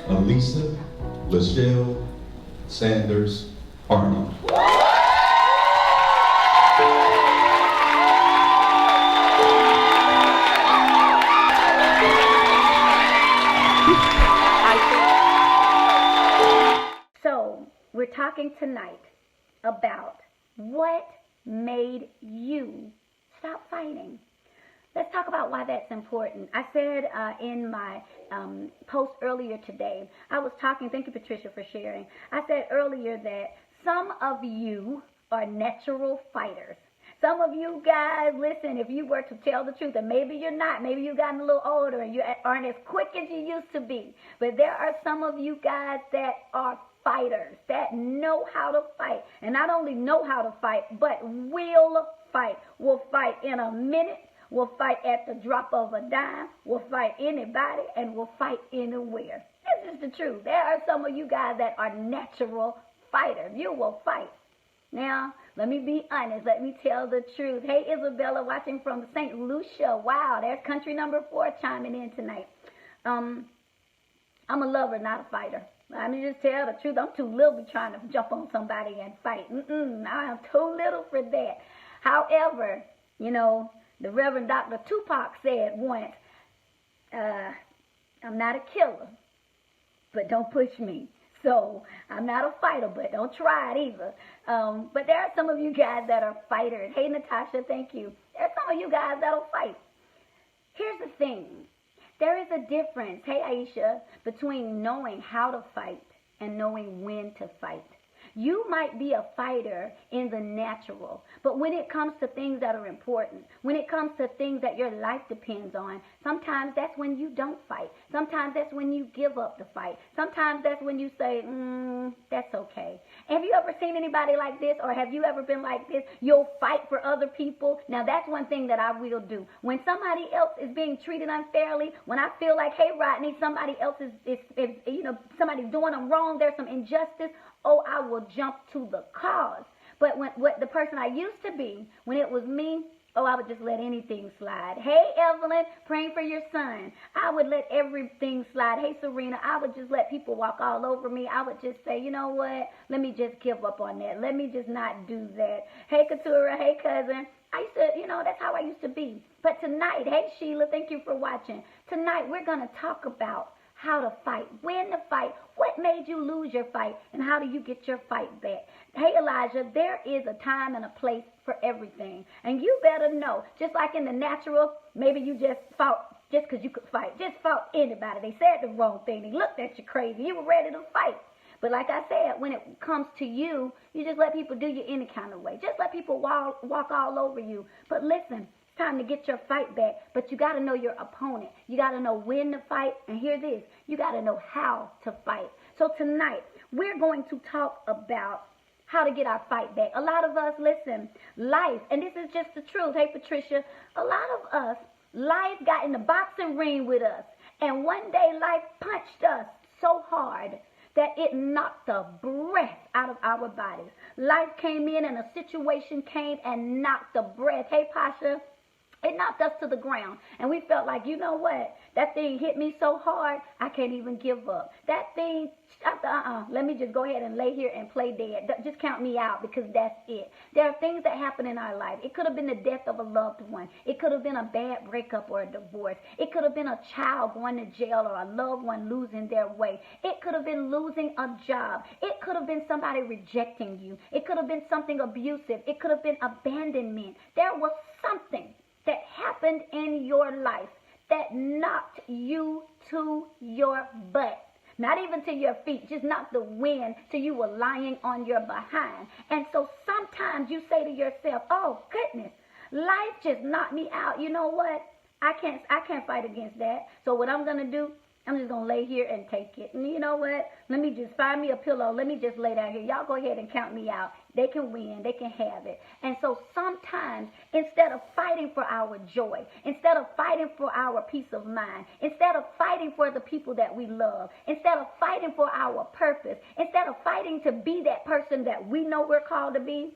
Elisa, LaShell, Sanders, Arnie. So, we're talking tonight about what made you stop fighting. Let's talk about why that's important. I said in my post earlier today, I was talking, thank you Patricia for sharing. I said earlier that some of you are natural fighters. Some of you guys, listen, if you were to tell the truth, and maybe you're not, maybe you've gotten a little older and you aren't as quick as you used to be, but there are some of you guys that are fighters, that know how to fight, and not only know how to fight, but will fight in a minute, will fight at the drop of a dime, will fight anybody, and will fight anywhere. This is the truth. There are some of you guys that are natural fighters. You will fight. Now, let me be honest. Let me tell the truth. Hey, Isabella, watching from St. Lucia. Wow, there's country number 4 chiming in tonight. I'm a lover, not a fighter. Let me just tell the truth. I'm too little to be trying to jump on somebody and fight. I am too little for that. However, you know, the Reverend Dr. Tupac said once, I'm not a killer, but don't push me. So I'm not a fighter, but don't try it either. But there are some of you guys that are fighters. Hey, Natasha, thank you. There are some of you guys that'll fight. Here's the thing. There is a difference, hey, Aisha, between knowing how to fight and knowing when to fight. You might be a fighter in the natural, but when it comes to things that are important, when it comes to things that your life depends on, sometimes that's when you don't fight. Sometimes that's when you give up the fight. Sometimes that's when you say, that's okay. Have you ever seen anybody like this, or have you ever been like this? You'll fight for other people. Now, that's one thing that I will do. When somebody else is being treated unfairly, when I feel like, hey, Rodney, somebody else is somebody's doing them wrong, there's some injustice, oh, I will jump to the cause. But what the person I used to be, when it was me, oh, I would just let anything slide. Hey, Evelyn, praying for your son. I would let everything slide. Hey, Serena, I would just let people walk all over me. I would just say, you know what? Let me just give up on that. Let me just not do that. Hey, Katura, hey, cousin. I used to, that's how I used to be. But tonight, hey, Sheila, thank you for watching. Tonight, we're going to talk about how to fight, when to fight, what made you lose your fight, and how do you get your fight back. Hey, Elijah, there is a time and a place for everything. And you better know, just like in the natural, maybe you just fought just because you could fight. Just fought anybody. They said the wrong thing. They looked at you crazy. You were ready to fight. But like I said, when it comes to you, you just let people do you any kind of way. Just let people walk all over you. But listen, time to get your fight back, but you got to know your opponent. You got to know when to fight, and hear this, you got to know how to fight. So tonight, we're going to talk about how to get our fight back. A lot of us, listen, life, and this is just the truth, hey Patricia, a lot of us, life got in the boxing ring with us, and one day life punched us so hard that it knocked the breath out of our bodies. Life came in and a situation came and knocked the breath. Hey Pasha, it knocked us to the ground, and we felt like, you know what? That thing hit me so hard, I can't even give up. That thing, let me just go ahead and lay here and play dead. Just count me out, because that's it. There are things that happen in our life. It could have been the death of a loved one. It could have been a bad breakup or a divorce. It could have been a child going to jail, or a loved one losing their way. It could have been losing a job. It could have been somebody rejecting you. It could have been something abusive. It could have been abandonment. There was something that happened in your life that knocked you to your butt. Not even to your feet, just knocked the wind till you were lying on your behind. And so sometimes you say to yourself, oh goodness, life just knocked me out. You know what? I can't fight against that. So what I'm going to do, I'm just going to lay here and take it. And you know what? Let me just find me a pillow. Let me just lay down here. Y'all go ahead and count me out. They can win. They can have it. And so sometimes, instead of fighting for our joy, instead of fighting for our peace of mind, instead of fighting for the people that we love, instead of fighting for our purpose, instead of fighting to be that person that we know we're called to be,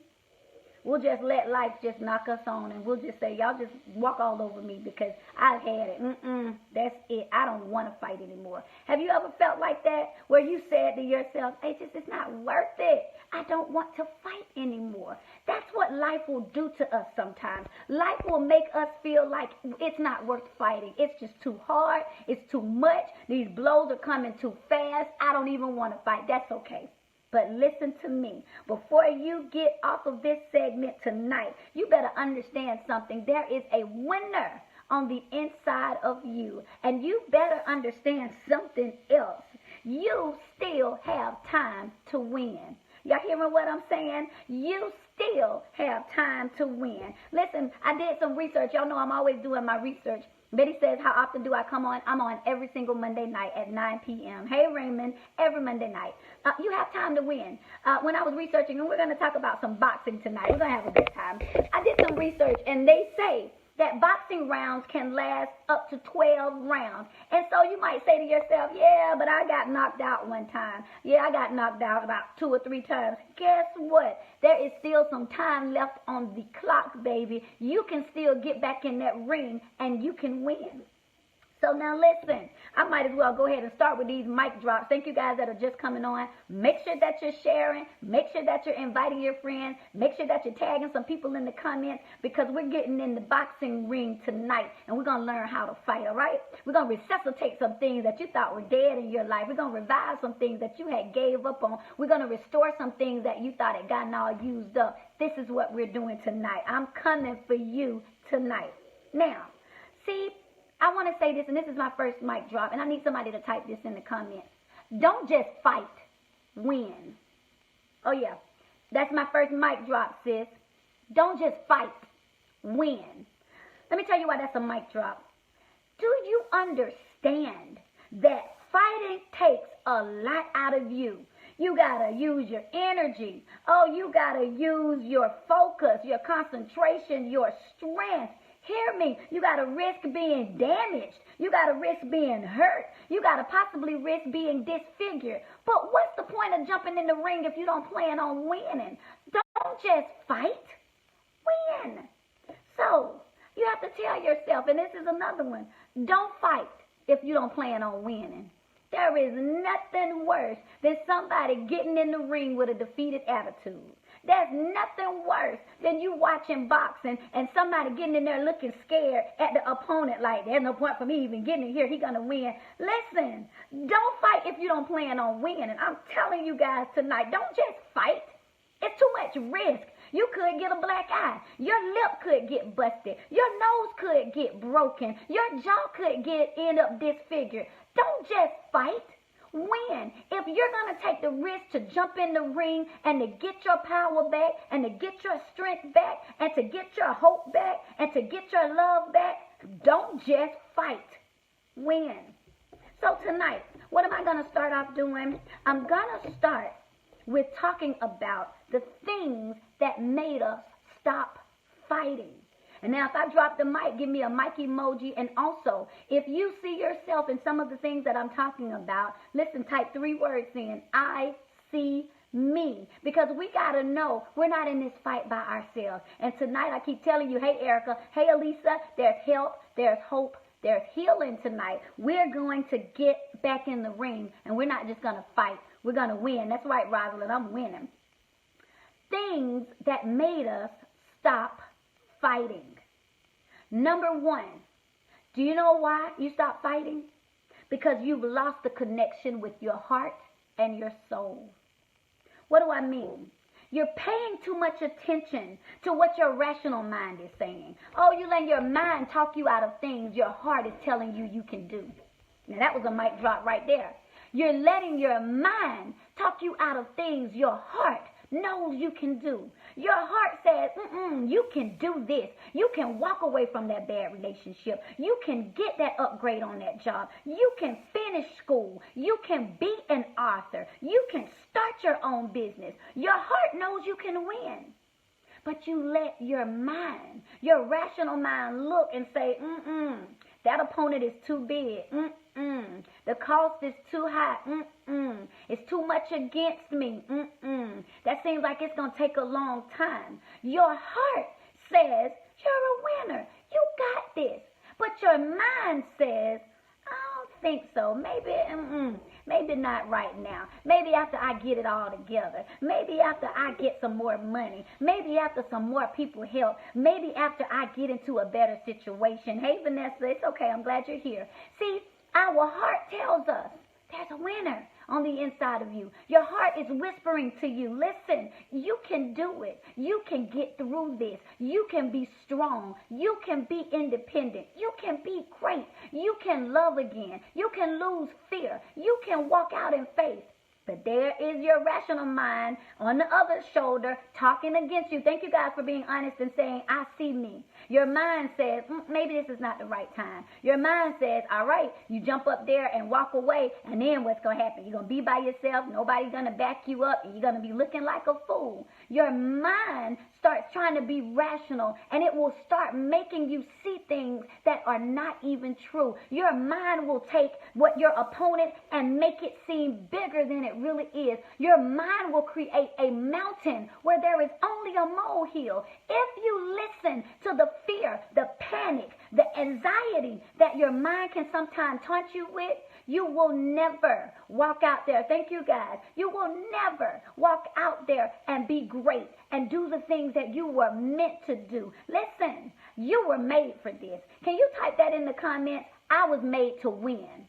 we'll just let life just knock us on, and we'll just say, y'all just walk all over me because I've had it. That's it. I don't want to fight anymore. Have you ever felt like that, where you said to yourself, hey, it's not worth it. I don't want to fight anymore. That's what life will do to us sometimes. Life will make us feel like it's not worth fighting. It's just too hard. It's too much. These blows are coming too fast. I don't even want to fight. That's okay. But listen to me. Before you get off of this segment tonight, you better understand something. There is a winner on the inside of you. And you better understand something else. You still have time to win. Y'all hearing what I'm saying? You still have time to win. Listen, I did some research. Y'all know I'm always doing my research. Betty says, how often do I come on? I'm on every single Monday night at 9 p.m. Hey, Raymond, every Monday night. You have time to win. When I was researching, and we're going to talk about some boxing tonight. We're going to have a good time. I did some research, and they say that boxing rounds can last up to 12 rounds. And so you might say to yourself, yeah, but I got knocked out one time. Yeah, I got knocked out about 2 or 3 times. Guess what? There is still some time left on the clock, baby. You can still get back in that ring and you can win. So now listen, I might as well go ahead and start with these mic drops. Thank you guys that are just coming on. Make sure that you're sharing. Make sure that you're inviting your friends. Make sure that you're tagging some people in the comments, because we're getting in the boxing ring tonight and we're going to learn how to fight, all right? We're going to resuscitate some things that you thought were dead in your life. We're going to revive some things that you had gave up on. We're going to restore some things that you thought had gotten all used up. This is what we're doing tonight. I'm coming for you tonight. Now, see, I want to say this, and this is my first mic drop, and I need somebody to type this in the comments. Don't just fight, win. Oh, yeah. That's my first mic drop, sis. Don't just fight, win. Let me tell you why that's a mic drop. Do you understand that fighting takes a lot out of you? You got to use your energy. Oh, you got to use your focus, your concentration, your strength. Hear me. You got to risk being damaged. You got to risk being hurt. You got to possibly risk being disfigured. But what's the point of jumping in the ring if you don't plan on winning? Don't just fight. Win. So you have to tell yourself, and this is another one, don't fight if you don't plan on winning. There is nothing worse than somebody getting in the ring with a defeated attitude. There's nothing worse than you watching boxing and somebody getting in there looking scared at the opponent like, there's no point for me even getting in here. He's going to win. Listen, don't fight if you don't plan on winning. I'm telling you guys tonight, don't just fight. It's too much risk. You could get a black eye. Your lip could get busted. Your nose could get broken. Your jaw could end up disfigured. Don't just fight. Win. If you're going to take the risk to jump in the ring and to get your power back and to get your strength back and to get your hope back and to get your love back, don't just fight. Win. So tonight, what am I going to start off doing? I'm going to start with talking about the things that made us stop fighting. And now if I drop the mic, give me a mic emoji. And also, if you see yourself in some of the things that I'm talking about, listen, type 3 words in. I see me. Because we got to know we're not in this fight by ourselves. And tonight I keep telling you, hey, Erica, hey, Elisa, there's help, there's hope, there's healing tonight. We're going to get back in the ring, and we're not just going to fight. We're going to win. That's right, Rosalind, I'm winning. Things that made us stop fighting. Number 1, do you know why you stopped fighting? Because you've lost the connection with your heart and your soul. What do I mean? You're paying too much attention to what your rational mind is saying. Oh, you let your mind talk you out of things your heart is telling you you can do. Now, that was a mic drop right there. You're letting your mind talk you out of things your heart knows you can do. Your heart says, you can do this. You can walk away from that bad relationship. You can get that upgrade on that job. You can finish school. You can be an author. You can start your own business. Your heart knows you can win. But you let your mind, your rational mind look and say, That opponent is too big. The cost is too high. It's too much against me. That seems like it's going to take a long time. Your heart says you're a winner. You got this. But your mind says, I don't think so. Maybe not right now. Maybe after I get it all together. Maybe after I get some more money. Maybe after some more people help. Maybe after I get into a better situation. Hey, Vanessa, it's okay. I'm glad you're here. See, our heart tells us there's a winner on the inside of you. Your heart is whispering to you, listen, you can do it. You can get through this. You can be strong. You can be independent. You can be great. You can love again. You can lose fear. You can walk out in faith. But there is your rational mind on the other shoulder talking against you. Thank you guys for being honest and saying, I see me. Your mind says, maybe this is not the right time. Your mind says, all right, you jump up there and walk away, and then what's going to happen? You're going to be by yourself. Nobody's going to back you up, and you're going to be looking like a fool. Your mind starts trying to be rational, and it will start making you see things that are not even true. Your mind will take what your opponent and make it seem bigger than it really is. Your mind will create a mountain where there is only a molehill. If you listen to the fear, the panic, the anxiety that your mind can sometimes taunt you with, you will never walk out there. Thank you, guys. You will never walk out there and be great and do the things that you were meant to do. Listen, you were made for this. Can you type that in the comments? I was made to win.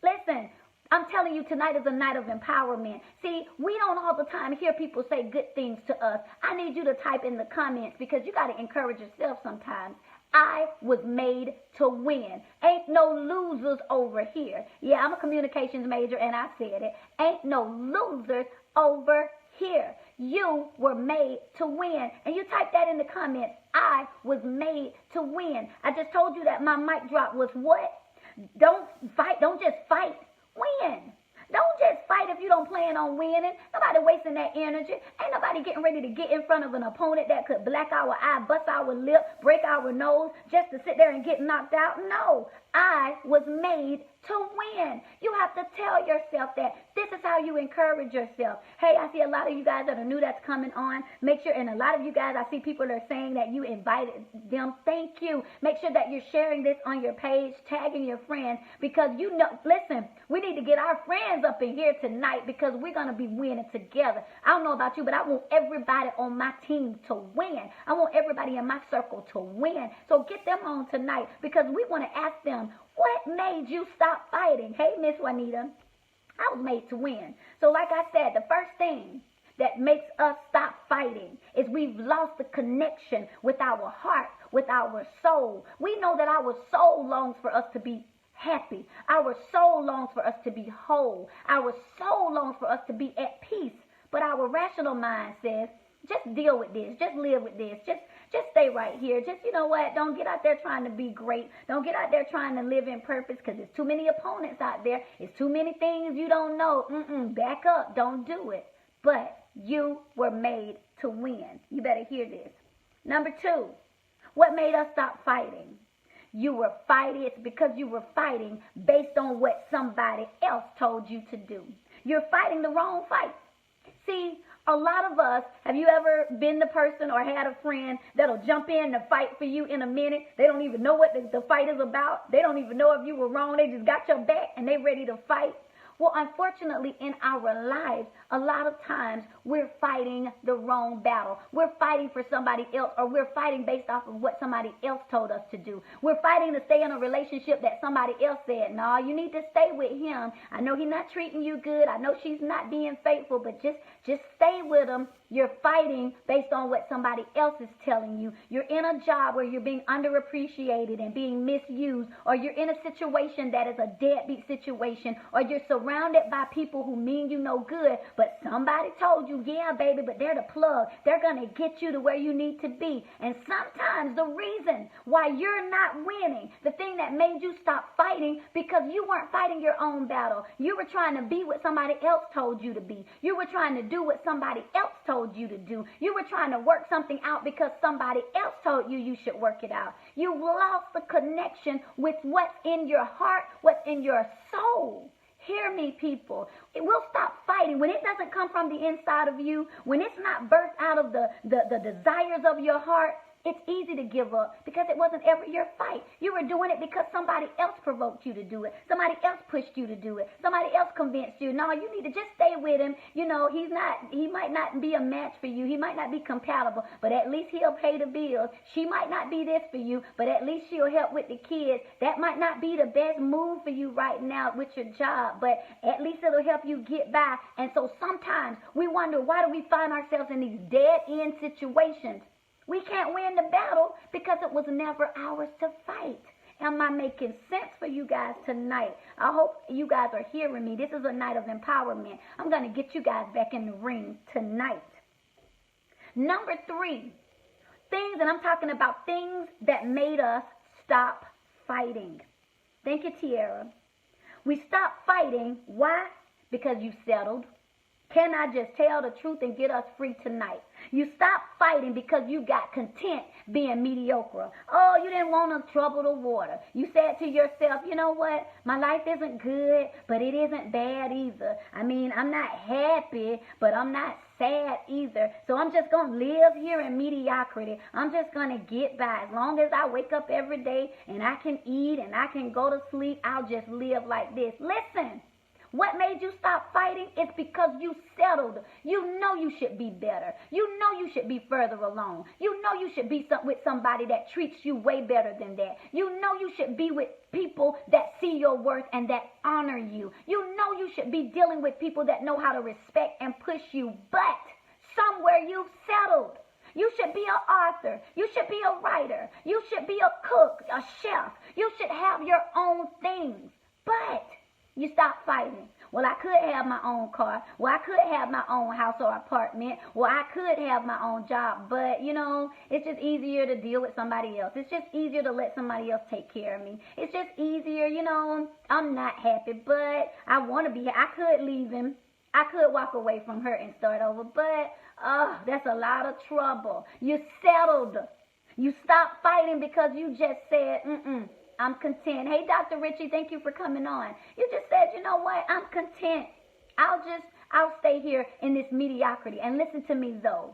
Listen, I'm telling you, tonight is a night of empowerment. See, we don't all the time hear people say good things to us. I need you to type in the comments because you got to encourage yourself sometimes. I was made to win. Ain't no losers over here. Yeah, I'm a communications major and I said it. Ain't no losers over here. You were made to win. And you type that in the comments. I was made to win. I just told you that my mic drop was what? Don't fight. Don't just fight. Win. Don't just fight if you don't plan on winning. Nobody wasting that energy. Ain't nobody getting ready to get in front of an opponent that could black our eye, bust our lip, break our nose just to sit there and get knocked out. No, I was made to win. You have to tell yourself that. This is how you encourage yourself. Hey, I see a lot of you guys that are new that's coming on. Make sure, and a lot of you guys, I see people are saying that you invited them. Thank you. Make sure that you're sharing this on your page, tagging your friends, because you know, listen, we need to get our friends up in here tonight because we're going to be winning together. I don't know about you, but I want everybody on my team to win. I want everybody in my circle to win. So get them on tonight because we want to ask them, what made you stop fighting? Hey, Miss Juanita, I was made to win. So like I said, the first thing that makes us stop fighting is we've lost the connection with our heart, with our soul. We know that our soul longs for us to be happy. Our soul longs for us to be whole. Our soul longs for us to be at peace. But our rational mind says, just deal with this. Just live with this. Just stay right here. Just, you know what? Don't get out there trying to be great. Don't get out there trying to live in purpose because there's too many opponents out there. It's too many things you don't know. Back up. Don't do it. But you were made to win. You better hear this. Number 2, what made us stop fighting? You were fighting. It's because you were fighting based on what somebody else told you to do. You're fighting the wrong fight. See, a lot of us, have you ever been the person or had a friend that'll jump in to fight for you in a minute? They don't even know what the fight is about. They don't even know if you were wrong. They just got your back and they ready to fight. Well, unfortunately, in our lives, a lot of times we're fighting the wrong battle. We're fighting for somebody else, or we're fighting based off of what somebody else told us to do. We're fighting to stay in a relationship that somebody else said, no, you need to stay with him. I know he's not treating you good. I know she's not being faithful, but just stay with him. You're fighting based on what somebody else is telling you. You're in a job where you're being underappreciated and being misused, or you're in a situation that is a deadbeat situation, or you're surrounded surrounded by people who mean you no good, but somebody told you, yeah, baby, but they're the plug. They're going to get you to where you need to be. And sometimes the reason why you're not winning, the thing that made you stop fighting, because you weren't fighting your own battle. You were trying to be what somebody else told you to be. You were trying to do what somebody else told you to do. You were trying to work something out because somebody else told you should work it out. You've lost the connection with what's in your heart, what's in your soul. Hear me, people. We'll stop fighting when it doesn't come from the inside of you, when it's not birthed out of the desires of your heart. It's easy to give up because it wasn't ever your fight. You were doing it because somebody else provoked you to do it. Somebody else pushed you to do it. Somebody else convinced you. No, you need to just stay with him. You know, he might not be a match for you. He might not be compatible, but at least he'll pay the bills. She might not be this for you, but at least she'll help with the kids. That might not be the best move for you right now with your job, but at least it'll help you get by. And so sometimes we wonder, why do we find ourselves in these dead-end situations? We can't win the battle because it was never ours to fight. Am I making sense for you guys tonight? I hope you guys are hearing me. This is a night of empowerment. I'm going to get you guys back in the ring tonight. Number 3, things, and I'm talking about things that made us stop fighting. Thank you, Tiara. We stopped fighting. Why? Because you settled. Can I just tell the truth and get us free tonight? You stopped fighting because you got content being mediocre. Oh, you didn't want to trouble the water. You said to yourself, you know what? My life isn't good, but it isn't bad either. I mean, I'm not happy, but I'm not sad either. So I'm just going to live here in mediocrity. I'm just going to get by. As long as I wake up every day and I can eat and I can go to sleep, I'll just live like this. Listen. What made you stop fighting? It's because you settled. You know you should be better. You know you should be further along. You know you should be with somebody that treats you way better than that. You know you should be with people that see your worth and that honor you. You know you should be dealing with people that know how to respect and push you. But somewhere you've settled. You should be an author. You should be a writer. You should be a cook, a chef. You should have your own things. But you stop fighting. Well, I could have my own car. Well, I could have my own house or apartment. Well, I could have my own job. But, you know, it's just easier to deal with somebody else. It's just easier to let somebody else take care of me. It's just easier, you know. I'm not happy, but I want to be. I could leave him. I could walk away from her and start over. But, that's a lot of trouble. You settled. You stopped fighting because you just said, I'm content. Hey, Dr. Richie, thank you for coming on. You just said, you know what? I'm content. I'll stay here in this mediocrity. And listen to me, though.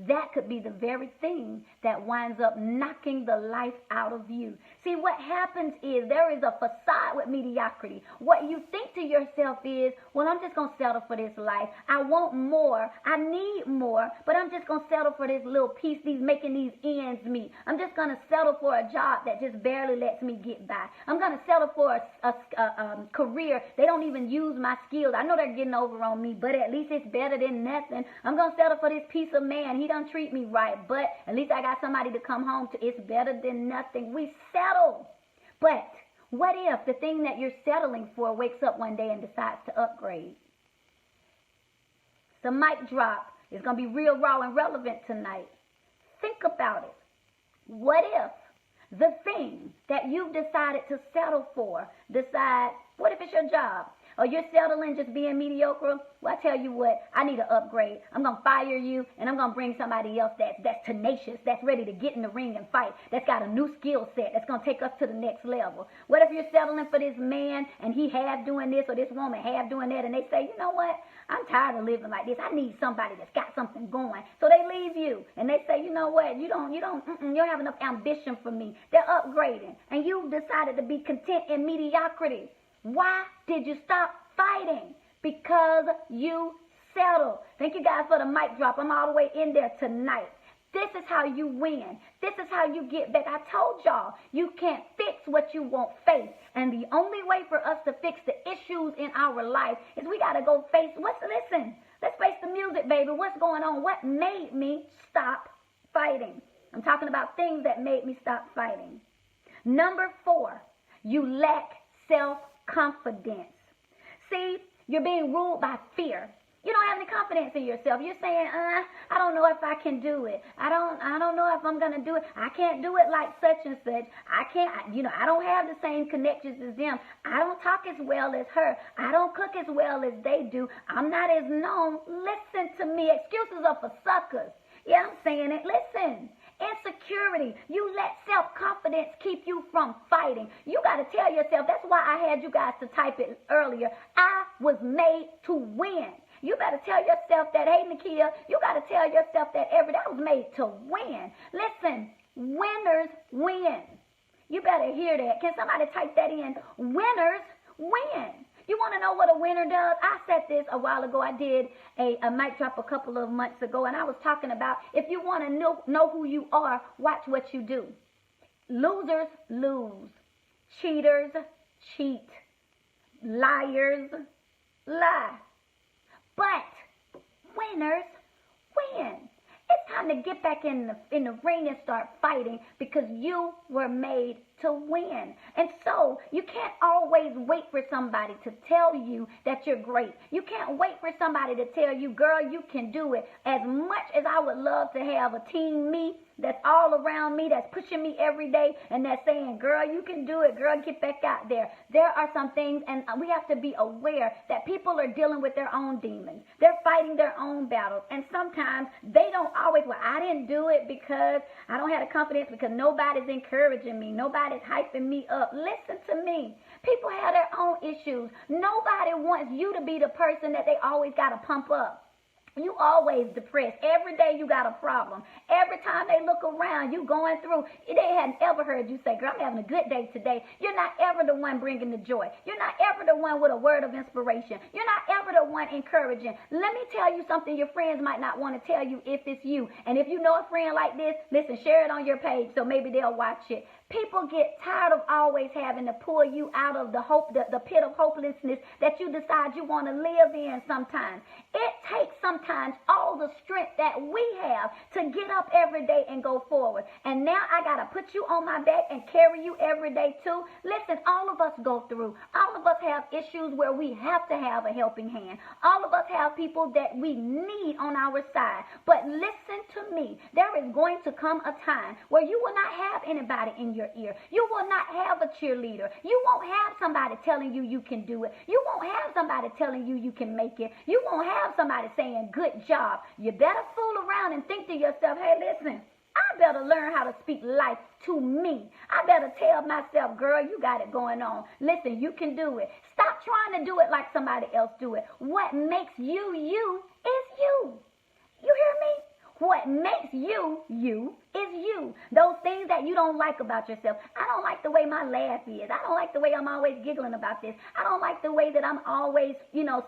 That could be the very thing that winds up knocking the life out of you. See, what happens is there is a facade with mediocrity. What you think to yourself is, well, I'm just going to settle for this life. I want more. I need more. But I'm just going to settle for this little piece, making these ends meet. I'm just going to settle for a job that just barely lets me get by. I'm going to settle for a career. They don't even use my skills. I know they're getting over on me, but at least it's better than nothing. I'm going to settle for this piece of man. He don't treat me right, but at least I got somebody to come home to. It's better than nothing. We settle. But what if the thing that you're settling for wakes up one day and decides to upgrade? The mic drop is going to be real, raw, and relevant tonight. Think about it. What if the thing that you've decided to settle for what if it's your job? Or you're settling just being mediocre? Well, I tell you what, I need an upgrade. I'm going to fire you, and I'm going to bring somebody else that's tenacious, that's ready to get in the ring and fight, that's got a new skill set, that's going to take us to the next level. What if you're settling for this man, and he half doing this, or this woman half doing that, and they say, you know what, I'm tired of living like this. I need somebody that's got something going. So they leave you, and they say, you know what, you don't have enough ambition for me. They're upgrading, and you decided to be content in mediocrity. Why did you stop fighting? Because you settled. Thank you guys for the mic drop. I'm all the way in there tonight. This is how you win. This is how you get back. I told y'all, you can't fix what you won't face. And the only way for us to fix the issues in our life is we got to go face listen. Let's face the music, baby. What's going on? What made me stop fighting? I'm talking about things that made me stop fighting. Number 4, you lack self-confidence. See, You're being ruled by fear. You don't have any confidence in yourself. You're saying, I don't know if I can do it. I don't know if I'm going to do it. I can't do it like such and such. I can't, I don't have the same connections as them. I don't talk as well as her. I don't cook as well as they do. I'm not as known. Listen to me. Excuses are for suckers. Yeah, I'm saying it. Listen. Insecurity. You let self-confidence keep you from fighting. You got to tell yourself. That's why I had you guys to type it earlier. I was made to win. You better tell yourself that. Hey, Nakia, you got to tell yourself that every day. I was made to win. Listen, winners win. You better hear that. Can somebody type that in? Winners win. You want to know what a winner does? I said this a while ago. I did a mic drop a couple of months ago, and I was talking about if you want to know who you are, watch what you do. Losers lose. Cheaters cheat. Liars lie. But winners win. It's time to get back in the ring and start fighting because you were made to win. And so you can't always wait for somebody to tell you that you're great. You can't wait for somebody to tell you, girl, you can do it. As much as I would love to have a team me that's all around me, that's pushing me every day, and that's saying, girl, you can do it. Girl, get back out there. There are some things, and we have to be aware that people are dealing with their own demons. They're fighting their own battles. And sometimes they don't always, well, I didn't do it because I don't have the confidence because nobody's encouraging me. Nobody's hyping me up. Listen to me. People have their own issues. Nobody wants you to be the person that they always got to pump up. You always depressed. Every day you got a problem. Every time they look around, you going through. They hadn't ever heard you say, girl, I'm having a good day today. You're not ever the one bringing the joy. You're not ever the one with a word of inspiration. You're not ever the one encouraging. Let me tell you something your friends might not want to tell you if it's you. And if you know a friend like this, listen, share it on your page so maybe they'll watch it. People get tired of always having to pull you out of the pit of hopelessness that you decide you want to live in sometimes. It takes sometimes all the strength that we have to get up every day and go forward. And now I got to put you on my back and carry you every day too. Listen, all of us go through. All of us have issues where we have to have a helping hand. All of us have people that we need on our side. But listen to me. There is going to come a time where you will not have anybody in your ear. You will not have a cheerleader. You won't have somebody telling you you can do it. You won't have somebody telling you you can make it. You won't have somebody saying good job. You better fool around and think to yourself, hey, listen, I better learn how to speak life to me. I better tell myself, girl, you got it going on. Listen, you can do it. Stop trying to do it like somebody else do it. What makes you, you is you. You hear me? What makes you, you is you. Those things that you don't like about yourself. I don't like the way my laugh is. I don't like the way I'm always giggling about this. I don't like the way that I'm always,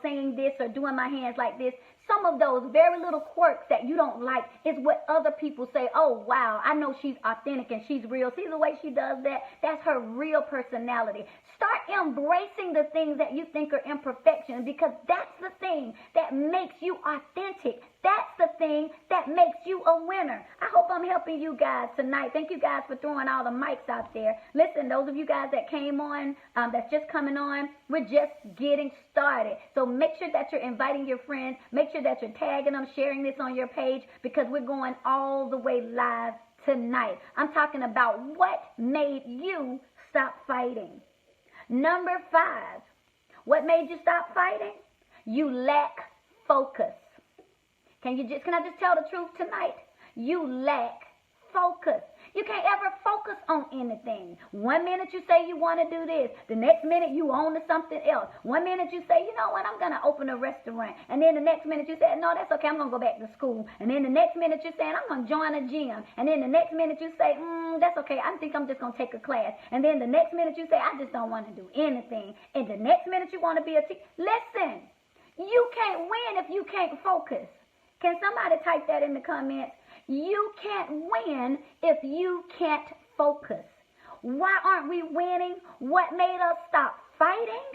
saying this or doing my hands like this. Some of those very little quirks that you don't like is what other people say, oh, wow, I know she's authentic and she's real. See the way she does that? That's her real personality. Start embracing the things that you think are imperfections because that's the thing that makes you authentic. That's the thing that makes you a winner. I hope I'm helping you guys tonight. Thank you guys for throwing all the mics out there. Listen, those of you guys that came on, that's just coming on, we're just getting started. So make sure that you're inviting your friends. Make sure that you're tagging them, sharing this on your page because we're going all the way live tonight. I'm talking about what made you stop fighting. Number 5, what made you stop fighting? You lack focus. Can I just tell the truth tonight? You lack focus. You can't ever focus on anything. 1 minute you say you want to do this. The next minute you on to something else. 1 minute you say, you know what, I'm going to open a restaurant. And then the next minute you say, no, that's okay, I'm going to go back to school. And then the next minute you're saying, I'm going to join a gym. And then the next minute you say, that's okay, I think I'm just going to take a class. And then the next minute you say, I just don't want to do anything. And the next minute you want to be a teacher. Listen, you can't win if you can't focus. Can somebody type that in the comments? You can't win if you can't focus. Why aren't we winning? What made us stop fighting?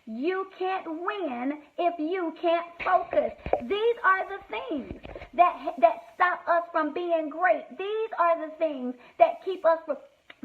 You can't win if you can't focus. These are the things that stop us from being great. These are the things that keep us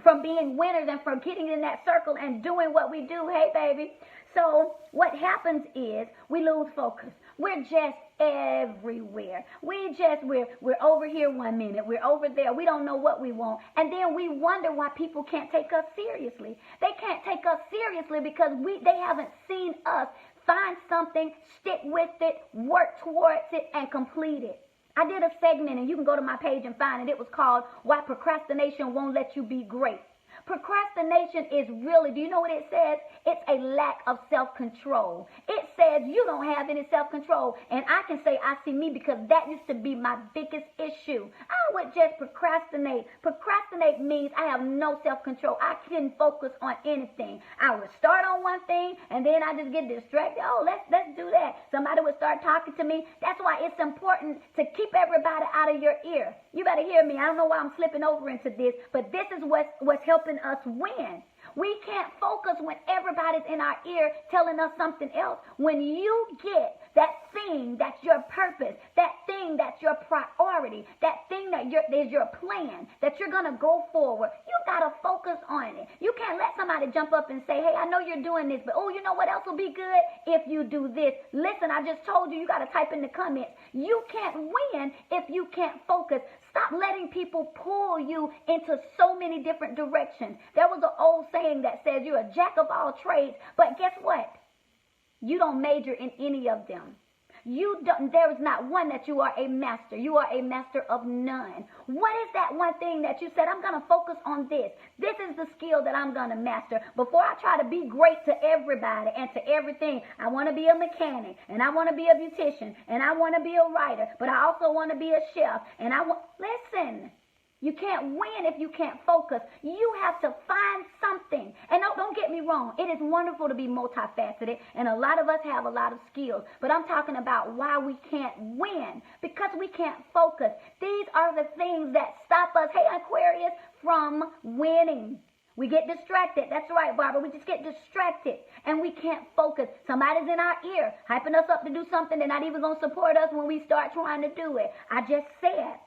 from being winners and from getting in that circle and doing what we do. Hey, baby. So what happens is we lose focus. We're just everywhere. We're over here 1 minute. We're over there. We don't know what we want. And then we wonder why people can't take us seriously. They can't take us seriously because they haven't seen us find something, stick with it, work towards it, and complete it. I did a segment, and you can go to my page and find it. It was called Why Procrastination Won't Let You Be Great. Procrastination is really, do you know what it says? It's a lack of self-control. It says you don't have any self-control. And I can say I see me because that used to be my biggest issue. I would just procrastinate. Procrastinate means I have no self-control. I couldn't focus on anything. I would start on one thing and then I just get distracted. Oh, let's do that. Somebody would start talking to me. That's why it's important to keep everybody out of your ear. You better hear me. I don't know why I'm slipping over into this, but this is what's helping us win. We can't focus when everybody's in our ear telling us something else. When you get that thing that's your purpose, that thing that's your priority, that thing that is your plan, that you're going to go forward, you got to focus on it. You can't let somebody jump up and say, hey, I know you're doing this, but oh, you know what else will be good? If you do this. Listen, I just told you, you got to type in the comments. You can't win if you can't focus. Stop letting people pull you into so many different directions. There was an old saying that says you're a jack of all trades, but guess what? You don't major in any of them. There is not one that you are a master. You are a master of none. What is that one thing that you said, I'm going to focus on this. This is the skill that I'm going to master. Before I try to be great to everybody and to everything, I want to be a mechanic, and I want to be a beautician, and I want to be a writer, but I also want to be a chef, and listen. You can't win if you can't focus. You have to find something. And don't get me wrong. It is wonderful to be multifaceted, and a lot of us have a lot of skills. But I'm talking about why we can't win, because we can't focus. These are the things that stop us, hey, Aquarius, from winning. We get distracted. That's right, Barbara. We just get distracted, and we can't focus. Somebody's in our ear, hyping us up to do something. They're not even going to support us when we start trying to do it. I just said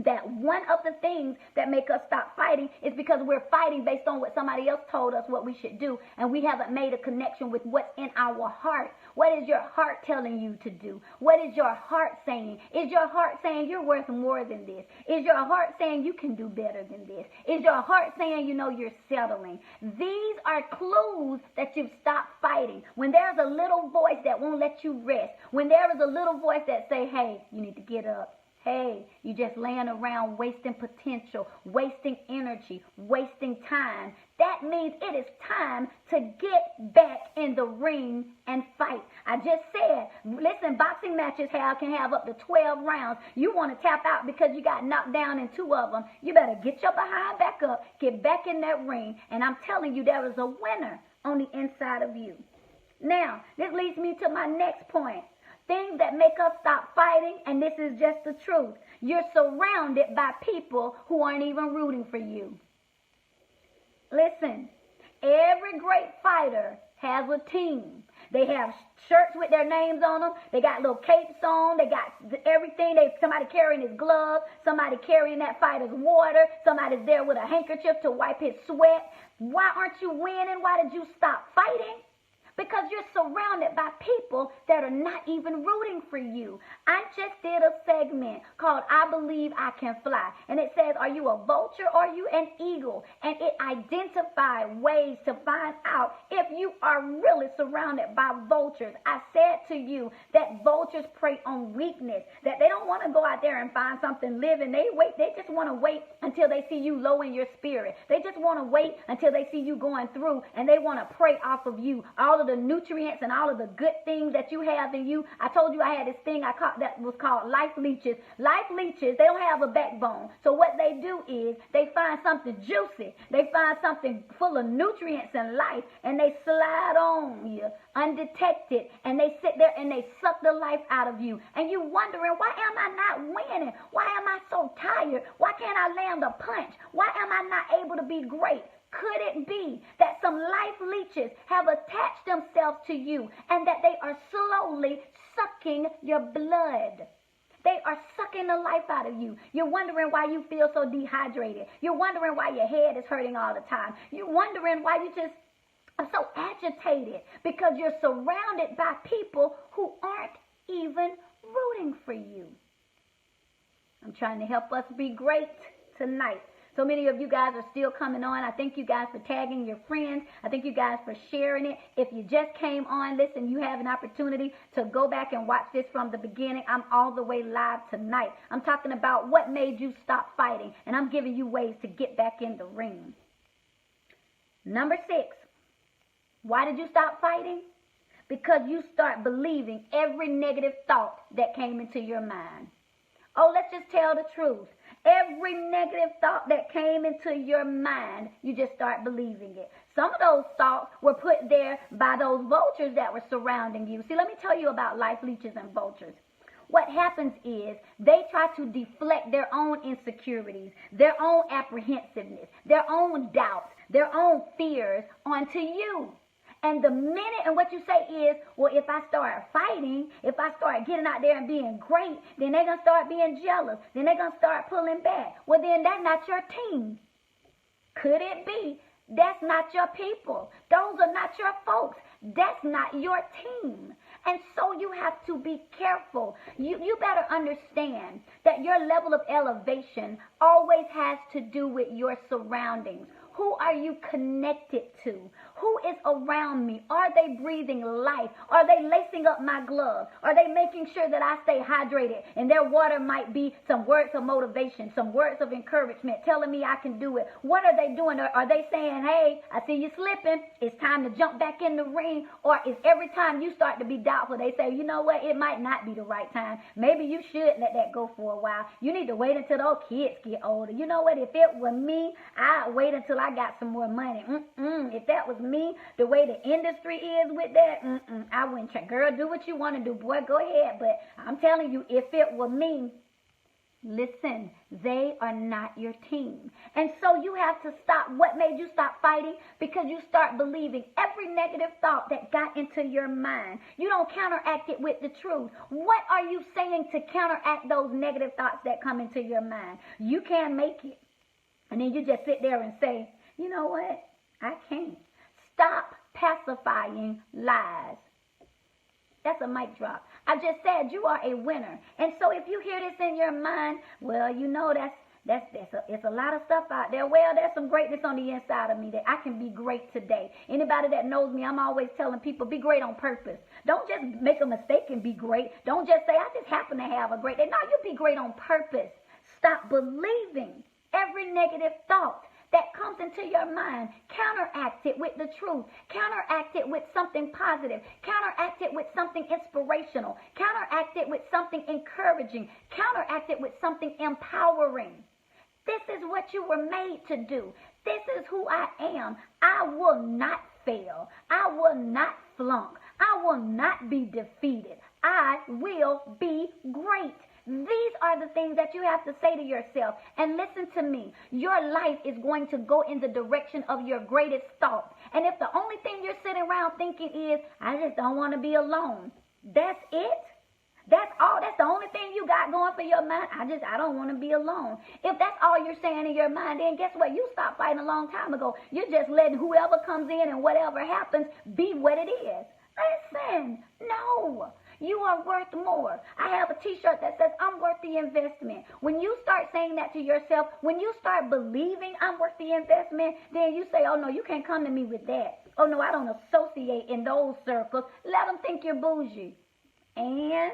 that one of the things that make us stop fighting is because we're fighting based on what somebody else told us what we should do, and we haven't made a connection with what's in our heart. What is your heart telling you to do? What is your heart saying? Is your heart saying you're worth more than this? Is your heart saying you can do better than this? Is your heart saying you're settling? These are clues that you've stopped fighting. When there's a little voice that won't let you rest, when there is a little voice that say, hey, you need to get up. Hey, you just laying around wasting potential, wasting energy, wasting time. That means it is time to get back in the ring and fight. I just said, listen, boxing matches can have up to 12 rounds. You want to tap out because you got knocked down in 2 of them. You better get your behind back up, get back in that ring, and I'm telling you, there is a winner on the inside of you. Now, this leads me to my next point. Things that make us stop fighting, and this is just the truth. You're surrounded by people who aren't even rooting for you. Listen, every great fighter has a team. They have shirts with their names on them. They got little capes on. They got everything. Somebody carrying his gloves. Somebody carrying that fighter's water. Somebody's there with a handkerchief to wipe his sweat. Why aren't you winning? Why did you stop fighting? Because you're surrounded by people that are not even rooting for you. I just did a segment called I Believe I Can Fly. And it says, are you a vulture or are you an eagle? And it identified ways to find out if you are really surrounded by vultures. I said to you that vultures prey on weakness, that they don't want to go out there and find something living. They just want to wait until they see you low in your spirit. They just want to wait until they see you going through, and they want to prey off of you. All of the nutrients and all of the good things that you have in you. I told you I had this thing I caught that was called life leeches. Life leeches, they don't have a backbone. So what they do is they find something juicy. They find something full of nutrients and life, and they slide on you undetected, and they sit there and they suck the life out of you. And you wondering, why am I not winning? Why am I so tired? Why can't I land a punch? Why am I not able to be great? Could it be that some life leeches have attached themselves to you and that they are slowly sucking your blood? They are sucking the life out of you. You're wondering why you feel so dehydrated. You're wondering why your head is hurting all the time. You're wondering why you just are so agitated because you're surrounded by people who aren't even rooting for you. I'm trying to help us be great tonight. So many of you guys are still coming on. I thank you guys for tagging your friends. I thank you guys for sharing it. If you just came on, listen, you have an opportunity to go back and watch this from the beginning. I'm all the way live tonight. I'm talking about what made you stop fighting, and I'm giving you ways to get back in the ring. Number 6, why did you stop fighting? Because you start believing every negative thought that came into your mind. Oh, let's just tell the truth. Every negative thought that came into your mind, you just start believing it. Some of those thoughts were put there by those vultures that were surrounding you. See, let me tell you about life leeches and vultures. What happens is they try to deflect their own insecurities, their own apprehensiveness, their own doubts, their own fears onto you. And the minute, and what you say is, well, if I start fighting, if I start getting out there and being great, then they're going to start being jealous. Then they're going to start pulling back. Well, then that's not your team. Could it be? That's not your people. Those are not your folks. That's not your team. And so you have to be careful. You better understand that your level of elevation always has to do with your surroundings. Who are you connected to? Who is around me? Are they breathing life? Are they lacing up my gloves? Are they making sure that I stay hydrated? And their water might be some words of motivation, some words of encouragement, telling me I can do it. What are they doing? Are they saying, hey, I see you slipping. It's time to jump back in the ring? Or is every time you start to be doubtful, they say, you know what? It might not be the right time. Maybe you should let that go for a while. You need to wait until those kids get older. You know what? If it were me, I'd wait until I got some more money. If that was me, the way the industry is with that, I wouldn't try. Girl, do what you want to do, boy, go ahead. But I'm telling you, if it were me, listen, they are not your team. And so you have to stop. What made you stop fighting? Because you start believing every negative thought that got into your mind. You don't counteract it with the truth. What are you saying to counteract those negative thoughts that come into your mind? You can't make it. And then you just sit there and say, you know what? I can't. Stop pacifying lies. That's a mic drop. I just said you are a winner. And so if you hear this in your mind, well, you know it's a lot of stuff out there. Well, there's some greatness on the inside of me that I can be great today. Anybody that knows me, I'm always telling people, be great on purpose. Don't just make a mistake and be great. Don't just say, I just happen to have a great day. No, you be great on purpose. Stop believing every negative thought that comes into your mind. Counteract it with the truth. Counteract it with something positive. Counteract it with something inspirational. Counteract it with something encouraging. Counteract it with something empowering. This is what you were made to do. This is who I am. I will not fail. I will not flunk. I will not be defeated. I will be great. These are the things that you have to say to yourself. And listen to me. Your life is going to go in the direction of your greatest thoughts. And if the only thing you're sitting around thinking is, I just don't want to be alone. That's it. That's all. That's the only thing you got going for your mind. I don't want to be alone. If that's all you're saying in your mind, then guess what? You stopped fighting a long time ago. You're just letting whoever comes in and whatever happens be what it is. Listen, no. You are worth more. I have a t-shirt that says, I'm worth the investment. When you start saying that to yourself, when you start believing I'm worth the investment, then you say, oh, no, you can't come to me with that. Oh, no, I don't associate in those circles. Let them think you're bougie. And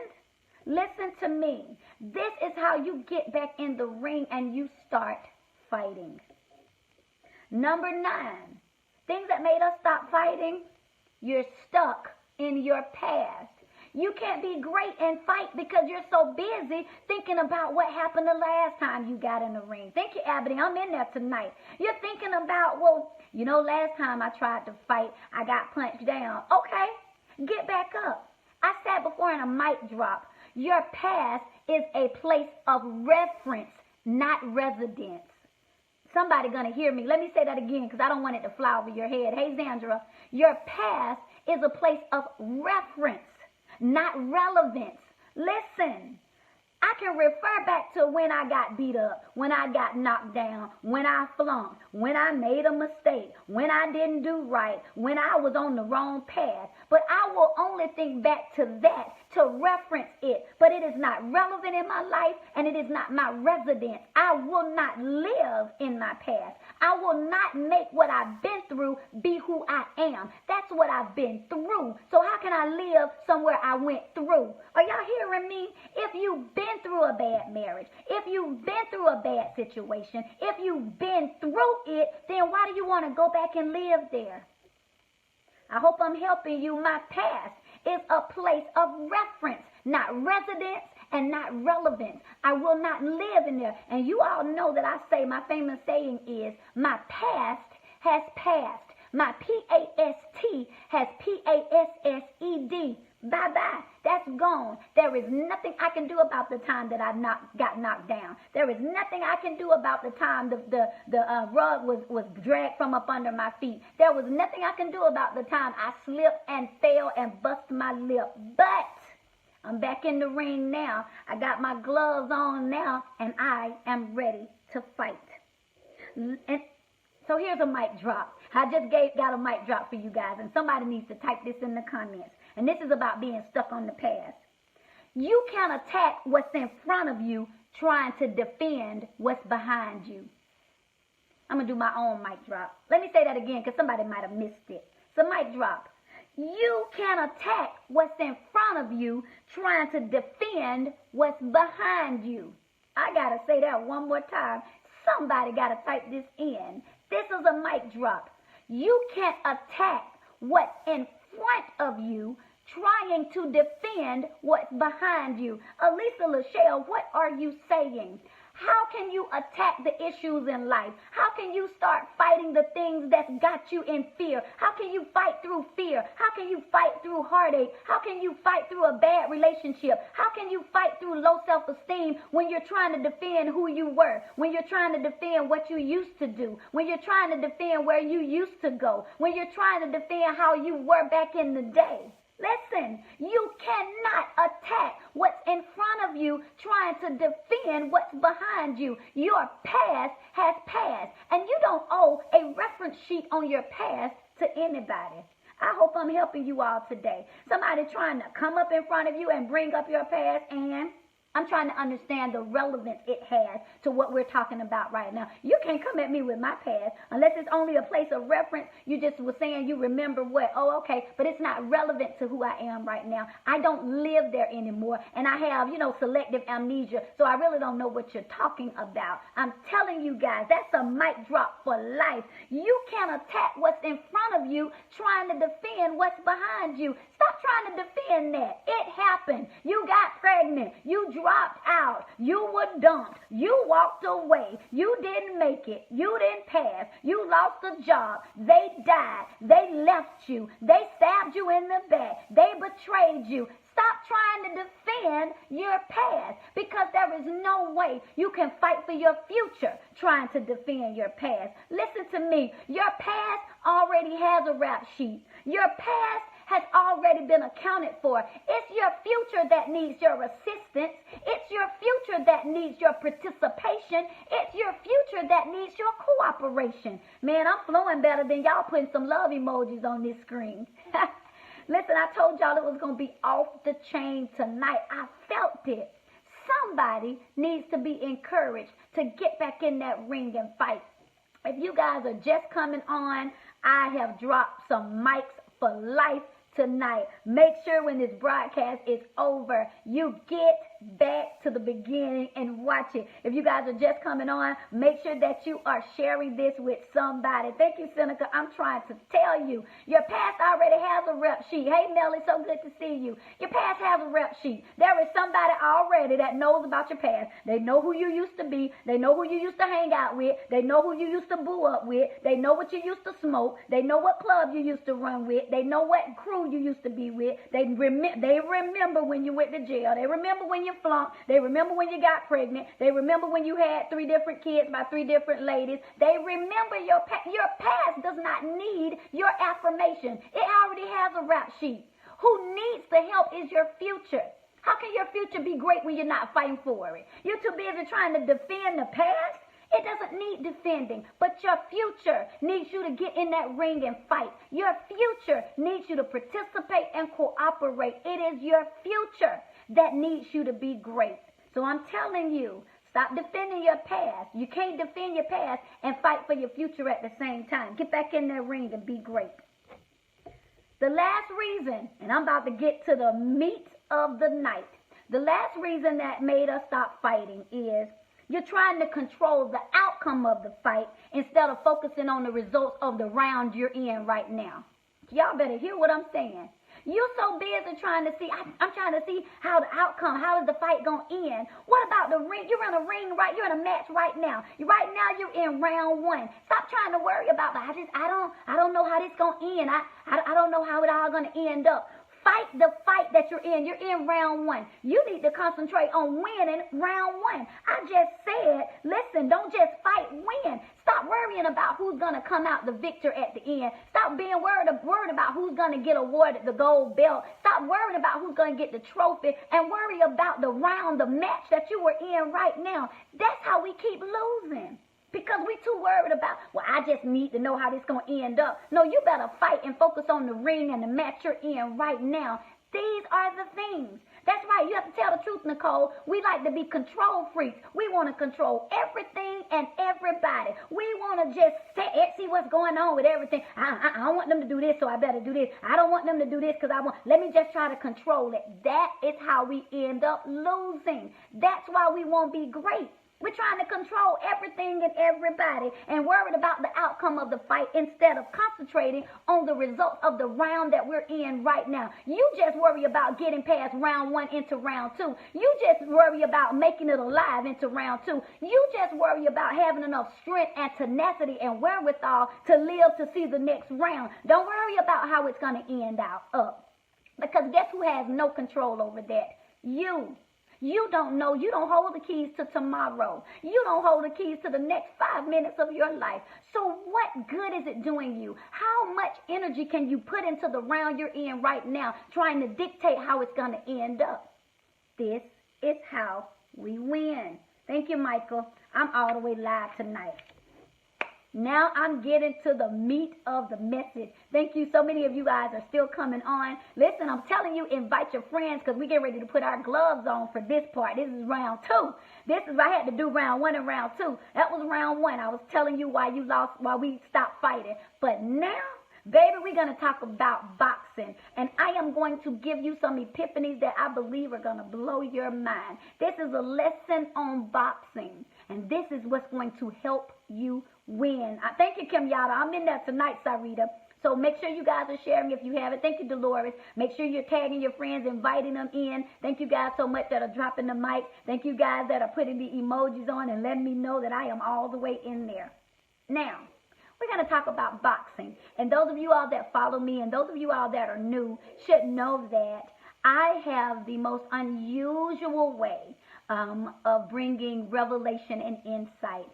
listen to me. This is how you get back in the ring and you start fighting. Number 9, things that made us stop fighting. You're stuck in your past. You can't be great and fight because you're so busy thinking about what happened the last time you got in the ring. Thank you, Abby. I'm in there tonight. You're thinking about, well, you know, last time I tried to fight, I got punched down. Okay, get back up. I said before in a mic drop, your past is a place of reference, not residence. Somebody going to hear me. Let me say that again because I don't want it to fly over your head. Hey, Zandra, your past is a place of reference, not relevance. Listen, I can refer back to when I got beat up, when I got knocked down, when I flunked, when I made a mistake, when I didn't do right, when I was on the wrong path. But I will only think back to that to reference it. But it is not relevant in my life, and it is not my residence. I will not live in my past. I will not make what I've been through be who I am. That's what I've been through. So how can I live somewhere I went through? Are y'all hearing me? If you've been through a bad marriage, if you've been through a bad situation, if you've been through it, then why do you want to go back and live there? I hope I'm helping you. My past is a place of reference, not residence and not relevance. I will not live in there. And you all know that I say, my famous saying is, my past has passed. My P-A-S-T has P-A-S-S-E-D. Bye-bye. That's gone. There is nothing I can do about the time that I got knocked down. There is nothing I can do about the time the rug was dragged from up under my feet. There was nothing I can do about the time I slipped and fell and bust my lip. But I'm back in the ring now. I got my gloves on now, and I am ready to fight. And so here's a mic drop. I just got a mic drop for you guys, and somebody needs to type this in the comments. And this is about being stuck on the past. You can attack what's in front of you trying to defend what's behind you. I'm going to do my own mic drop. Let me say that again because somebody might have missed it. It's a mic drop. You can attack what's in front of you trying to defend what's behind you. I got to say that one more time. Somebody got to type this in. This is a mic drop. You can't attack what's in front of you trying to defend what's behind you. Elisa, LaShell, what are you saying? How can you attack the issues in life? How can you start fighting the things that's got you in fear? How can you fight through fear? How can you fight through heartache? How can you fight through a bad relationship? How can you fight through low self-esteem when you're trying to defend who you were? When you're trying to defend what you used to do? When you're trying to defend where you used to go? When you're trying to defend how you were back in the day? Listen, you cannot attack what's in front of you trying to defend what's behind you. Your past has passed, and you don't owe a reference sheet on your past to anybody. I hope I'm helping you all today. Somebody trying to come up in front of you and bring up your past, and I'm trying to understand the relevance it has to what we're talking about right now. You can't come at me with my past unless it's only a place of reference. You just were saying you remember what? Oh, okay, but it's not relevant to who I am right now. I don't live there anymore, and I have, selective amnesia, so I really don't know what you're talking about. I'm telling you guys, that's a mic drop for life. You can't attack what's in front of you trying to defend what's behind you. Stop trying to defend that. It happened. You got pregnant. You dropped out. You were dumped. You walked away. You didn't make it. You didn't pass. You lost a job. They died. They left you. They stabbed you in the back. They betrayed you. Stop trying to defend your past, because there is no way you can fight for your future trying to defend your past. Listen to me. Your past already has a rap sheet. Your past has already been accounted for. It's your future that needs your assistance. It's your future that needs your participation. It's your future that needs your cooperation. Man, I'm flowing better than y'all putting some love emojis on this screen. Listen, I told y'all it was going to be off the chain tonight. I felt it. Somebody needs to be encouraged to get back in that ring and fight. If you guys are just coming on, I have dropped some mics for life tonight. Make sure when this broadcast is over, you get back to the beginning and watch it. If you guys are just coming on, make sure that you are sharing this with somebody. Thank you, Seneca. I'm trying to tell you, your past already has a rep sheet. Hey, Melly, so good to see you. Your past has a rep sheet. There is somebody already that knows about your past. They know who you used to be. They know who you used to hang out with. They know who you used to boo up with. They know what you used to smoke. They know what club you used to run with. They know what crew you used to be with. They remember when you went to jail. They remember when you flunked. They remember when you got pregnant. They remember when you had 3 different kids by 3 different ladies. They remember your past. Your past does not need your affirmation. It already has a rap sheet. Who needs the help is your future. How can your future be great when you're not fighting for it? You're too busy trying to defend the past. It doesn't need defending, but your future needs you to get in that ring and fight. Your future needs you to participate and cooperate. It is your future that needs you to be great. So I'm telling you, stop defending your past. You can't defend your past and fight for your future at the same time. Get back in that ring and be great. The last reason, and I'm about to get to the meat of the night. The last reason that made us stop fighting is you're trying to control the outcome of the fight instead of focusing on the results of the round you're in right now. Y'all better hear what I'm saying. You're so busy trying to see, I'm trying to see how the outcome, how is the fight going to end? What about the ring? You're in a ring, right? You're in a match right now. Right now you're in round one. Stop trying to worry about that. I don't know how this going to end. I don't know how it all going to end up. Fight the fight that you're in. You're in round one. You need to concentrate on winning round one. I just said, listen, don't just fight, win. Stop worrying about who's going to come out the victor at the end. Stop being worried about who's going to get awarded the gold belt. Stop worrying about who's going to get the trophy and worry about the round, the match that you were in right now. That's how we keep losing. Because we too worried about, well, I just need to know how this going to end up. No, you better fight and focus on the ring and the match you're in right now. These are the things. That's right. You have to tell the truth, Nicole. We like to be control freaks. We want to control everything and everybody. We want to just see what's going on with everything. I don't want them to do this, so I better do this. I don't want them to do this because let me just try to control it. That is how we end up losing. That's why we won't be great. We're trying to control everything and everybody and worried about the outcome of the fight instead of concentrating on the results of the round that we're in right now. You just worry about getting past round one into round two. You just worry about making it alive into round two. You just worry about having enough strength and tenacity and wherewithal to live to see the next round. Don't worry about how it's going to end up. Because guess who has no control over that? You. You don't know. You don't hold the keys to tomorrow. You don't hold the keys to the next 5 minutes of your life. So what good is it doing you? How much energy can you put into the round you're in right now trying to dictate how it's going to end up? This is how we win. Thank you, Michael. I'm all the way live tonight. Now I'm getting to the meat of the message. Thank you. So many of you guys are still coming on. Listen, I'm telling you, invite your friends because we get ready to put our gloves on for this part. This is round two. I had to do round one and round two. That was round one. I was telling you why you lost, why we stopped fighting. But now, baby, we're going to talk about boxing. And I am going to give you some epiphanies that I believe are going to blow your mind. This is a lesson on boxing. And this is what's going to help you win. Thank you, Kim Yada. I'm in there tonight, Sarita. So make sure you guys are sharing if you haven't. Thank you, Dolores. Make sure you're tagging your friends, inviting them in. Thank you guys so much that are dropping the mic. Thank you guys that are putting the emojis on and letting me know that I am all the way in there. Now, we're going to talk about boxing. And those of you all that follow me and those of you all that are new should know that I have the most unusual way of bringing revelation and insight.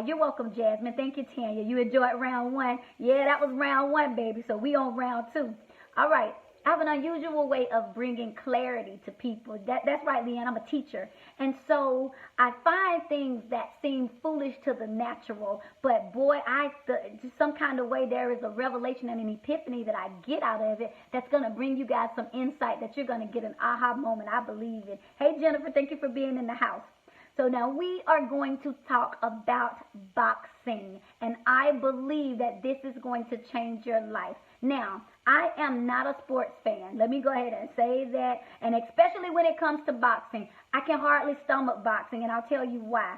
You're welcome, Jasmine. Thank you, Tanya. You enjoyed round one. Yeah, that was round one, baby. So we on round two. All right. I have an unusual way of bringing clarity to people. That's right, Leanne. I'm a teacher. And so I find things that seem foolish to the natural. But boy, just some kind of way there is a revelation and an epiphany that I get out of it that's going to bring you guys some insight that you're going to get an aha moment. I believe it. Hey, Jennifer, thank you for being in the house. So now we are going to talk about boxing, and I believe that this is going to change your life. Now, I am not a sports fan. Let me go ahead and say that, and especially when it comes to boxing, I can hardly stomach boxing, and I'll tell you why.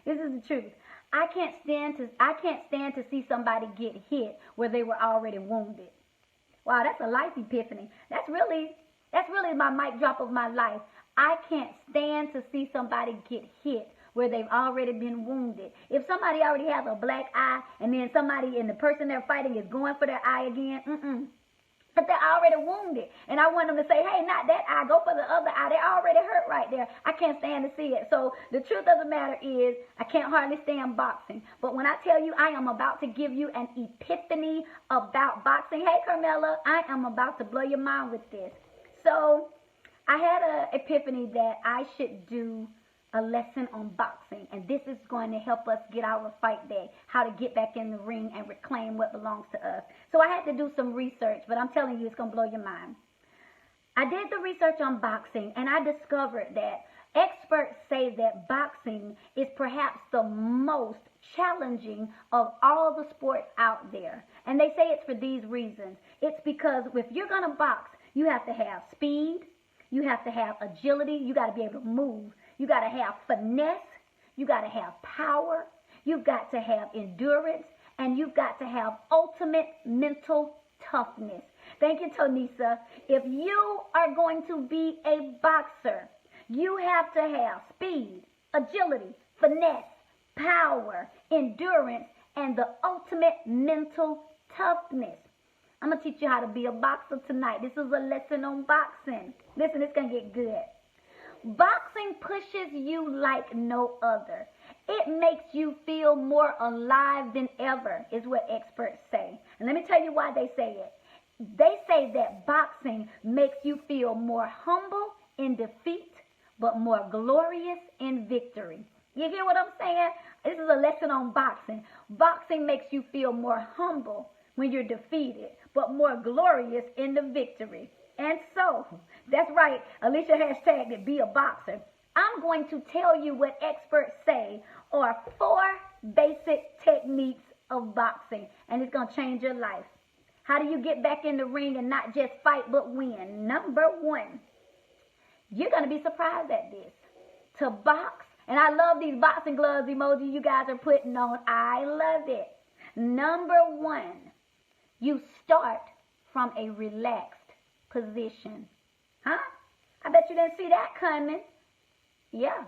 This is the truth. I can't stand to see somebody get hit where they were already wounded. Wow, that's a life epiphany. That's really my mic drop of my life. I can't stand to see somebody get hit where they've already been wounded. If somebody already has a black eye and then the person they're fighting is going for their eye again, but they're already wounded. And I want them to say, hey, not that eye, go for the other eye. They're already hurt right there. I can't stand to see it. So the truth of the matter is I can't hardly stand boxing. But when I tell you I am about to give you an epiphany about boxing, hey, Carmela, I am about to blow your mind with this. So I had an epiphany that I should do a lesson on boxing, and this is going to help us get our fight back, how to get back in the ring and reclaim what belongs to us. So I had to do some research, but I'm telling you, it's going to blow your mind. I did the research on boxing, and I discovered that experts say that boxing is perhaps the most challenging of all the sports out there. And they say it's for these reasons. It's because if you're going to box, you have to have speed, you have to have agility, you got to be able to move, you got to have finesse, you got to have power, you've got to have endurance, and you've got to have ultimate mental toughness. Thank you, Tonisa. If you are going to be a boxer, you have to have speed, agility, finesse, power, endurance, and the ultimate mental toughness. I'm going to teach you how to be a boxer tonight. This is a lesson on boxing. Listen, it's going to get good. Boxing pushes you like no other. It makes you feel more alive than ever, is what experts say. And let me tell you why they say it. They say that boxing makes you feel more humble in defeat, but more glorious in victory. You hear what I'm saying? This is a lesson on boxing. Boxing makes you feel more humble when you're defeated, but more glorious in the victory. And so, that's right, Alicia hashtagged it, be a boxer. I'm going to tell you what experts say are 4 basic techniques of boxing, and it's going to change your life. How do you get back in the ring and not just fight but win? Number 1, you're going to be surprised at this. To box, and I love these boxing gloves emoji you guys are putting on. I love it. Number 1, you start from a relaxed position. Huh? I bet you didn't see that coming. Yeah.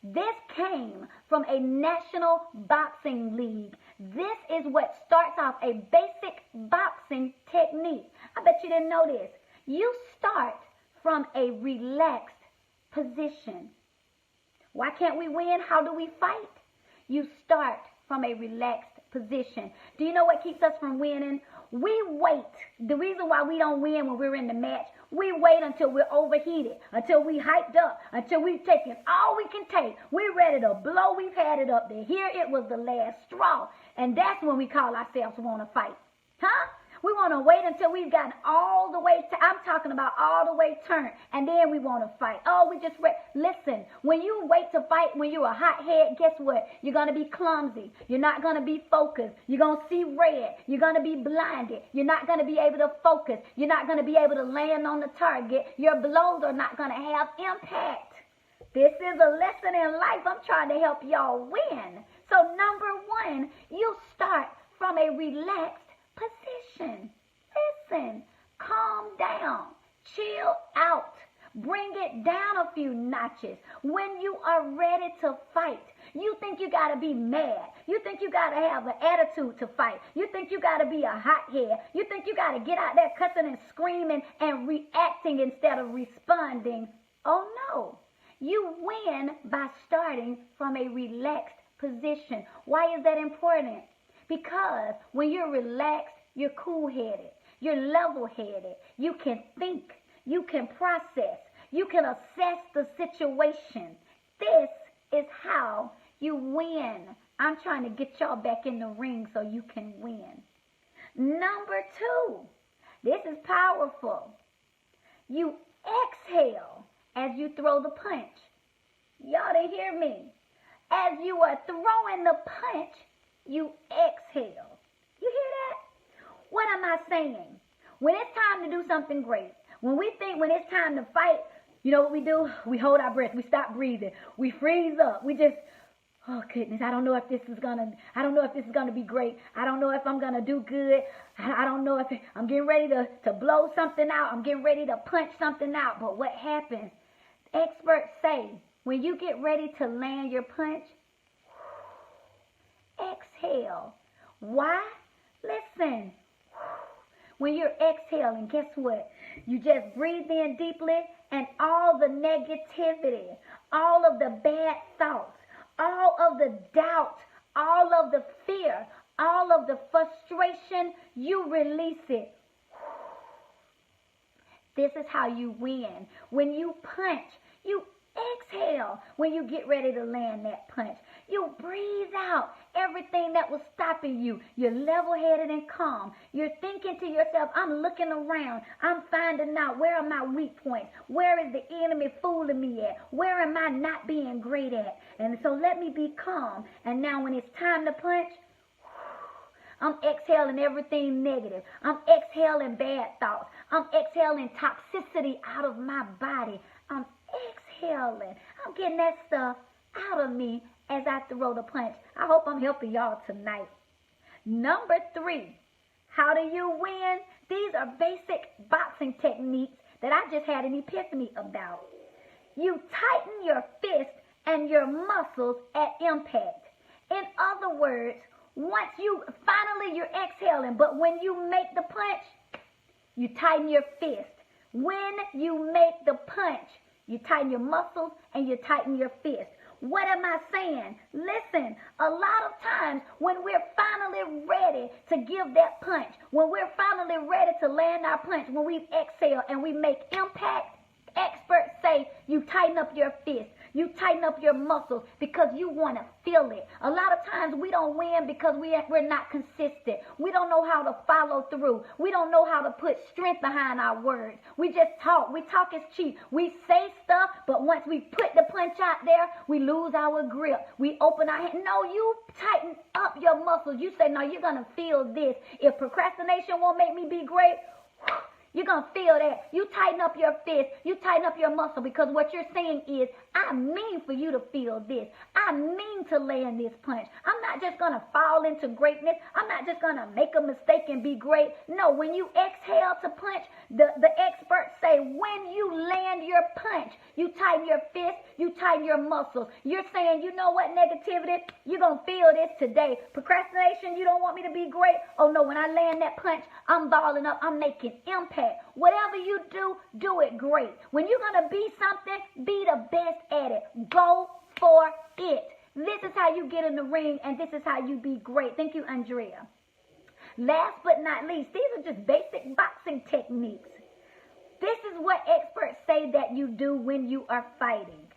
This came from a national boxing league. This is what starts off a basic boxing technique. I bet you didn't know this. You start from a relaxed position. Why can't we win? How do we fight? You start from a relaxed position. Do you know what keeps us from winning? We wait. The reason why we don't win when we're in the match, we wait until we're overheated, until we hyped up, until we've taken all we can take. We're ready to blow. We've had it up to here. It was the last straw. And that's when we call ourselves want to fight. Huh? We want to wait until we've gotten all the way, I'm talking about all the way turned, and then we want to fight. Oh, we just, listen, when you wait to fight, when you're a hothead, guess what? You're going to be clumsy. You're not going to be focused. You're going to see red. You're going to be blinded. You're not going to be able to focus. You're not going to be able to land on the target. Your blows are not going to have impact. This is a lesson in life. I'm trying to help y'all win. So number 1, you start from a relaxed position. Listen, calm down, chill out, bring it down a few notches. When you are ready to fight, you think you got to be mad. You think you got to have an attitude to fight. You think you got to be a hothead. You think you got to get out there cussing and screaming and reacting instead of responding. Oh no, you win by starting from a relaxed position. Why is that important? Because when you're relaxed, you're cool-headed, you're level-headed, you can think, you can process, you can assess the situation. This is how you win. I'm trying to get y'all back in the ring so you can win. Number 2, this is powerful. You exhale as you throw the punch. Y'all didn't hear me. As you are throwing the punch, you exhale. You hear that? What am I saying? When it's time to do something great, when it's time to fight, you know what we do? We hold our breath. We stop breathing. We freeze up. We just, oh goodness, I don't know if this is gonna be great. I don't know if I'm gonna do good. I don't know if I'm getting ready to blow something out. I'm getting ready to punch something out. But what happens? Experts say when you get ready to land your punch, exhale. Why? Listen. When you're exhaling, guess what? You just breathe in deeply, and all the negativity, all of the bad thoughts, all of the doubt, all of the fear, all of the frustration, you release it. This is how you win. When you punch, you exhale when you get ready to land that punch. You breathe out everything that was stopping you. You're level-headed and calm. You're thinking to yourself, I'm looking around. I'm finding out where are my weak points. Where is the enemy fooling me at? Where am I not being great at? And so let me be calm. And now when it's time to punch, I'm exhaling everything negative. I'm exhaling bad thoughts. I'm exhaling toxicity out of my body. I'm exhaling. I'm getting that stuff out of me as I throw the punch. I hope I'm helping y'all tonight. Number 3, how do you win? These are basic boxing techniques that I just had an epiphany about. You tighten your fist and your muscles at impact. In other words, once you're exhaling, but when you make the punch, you tighten your fist. When you make the punch, you tighten your muscles and you tighten your fist. What am I saying? Listen, a lot of times when we're finally ready to give that punch, when we're finally ready to land our punch, when we exhale and we make impact, experts say you tighten up your fist. You tighten up your muscles because you want to feel it. A lot of times we don't win because we're not consistent. We don't know how to follow through. We don't know how to put strength behind our words. We just talk. We talk is cheap. We say stuff, but once we put the punch out there, we lose our grip. We open our hand. No, you tighten up your muscles. You say, no, you're going to feel this. If procrastination won't make me be great, you're going to feel that. You tighten up your fist. You tighten up your muscle because what you're saying is, I mean for you to feel this. I mean to land this punch. I'm not just going to fall into greatness. I'm not just going to make a mistake and be great. No, when you exhale to punch, the experts say when you land your punch, you tighten your fist, you tighten your muscles. You're saying, you know what, negativity? You're going to feel this today. Procrastination, you don't want me to be great? Oh, no, when I land that punch, I'm balling up. I'm making impact. Whatever you do, do it great. When you're going to be something, be the best at it. Go for it. This is how you get in the ring, and this is how you be great. Thank you, Andrea. Last but not least, these are just basic boxing techniques. This is what experts say that you do when you are fighting.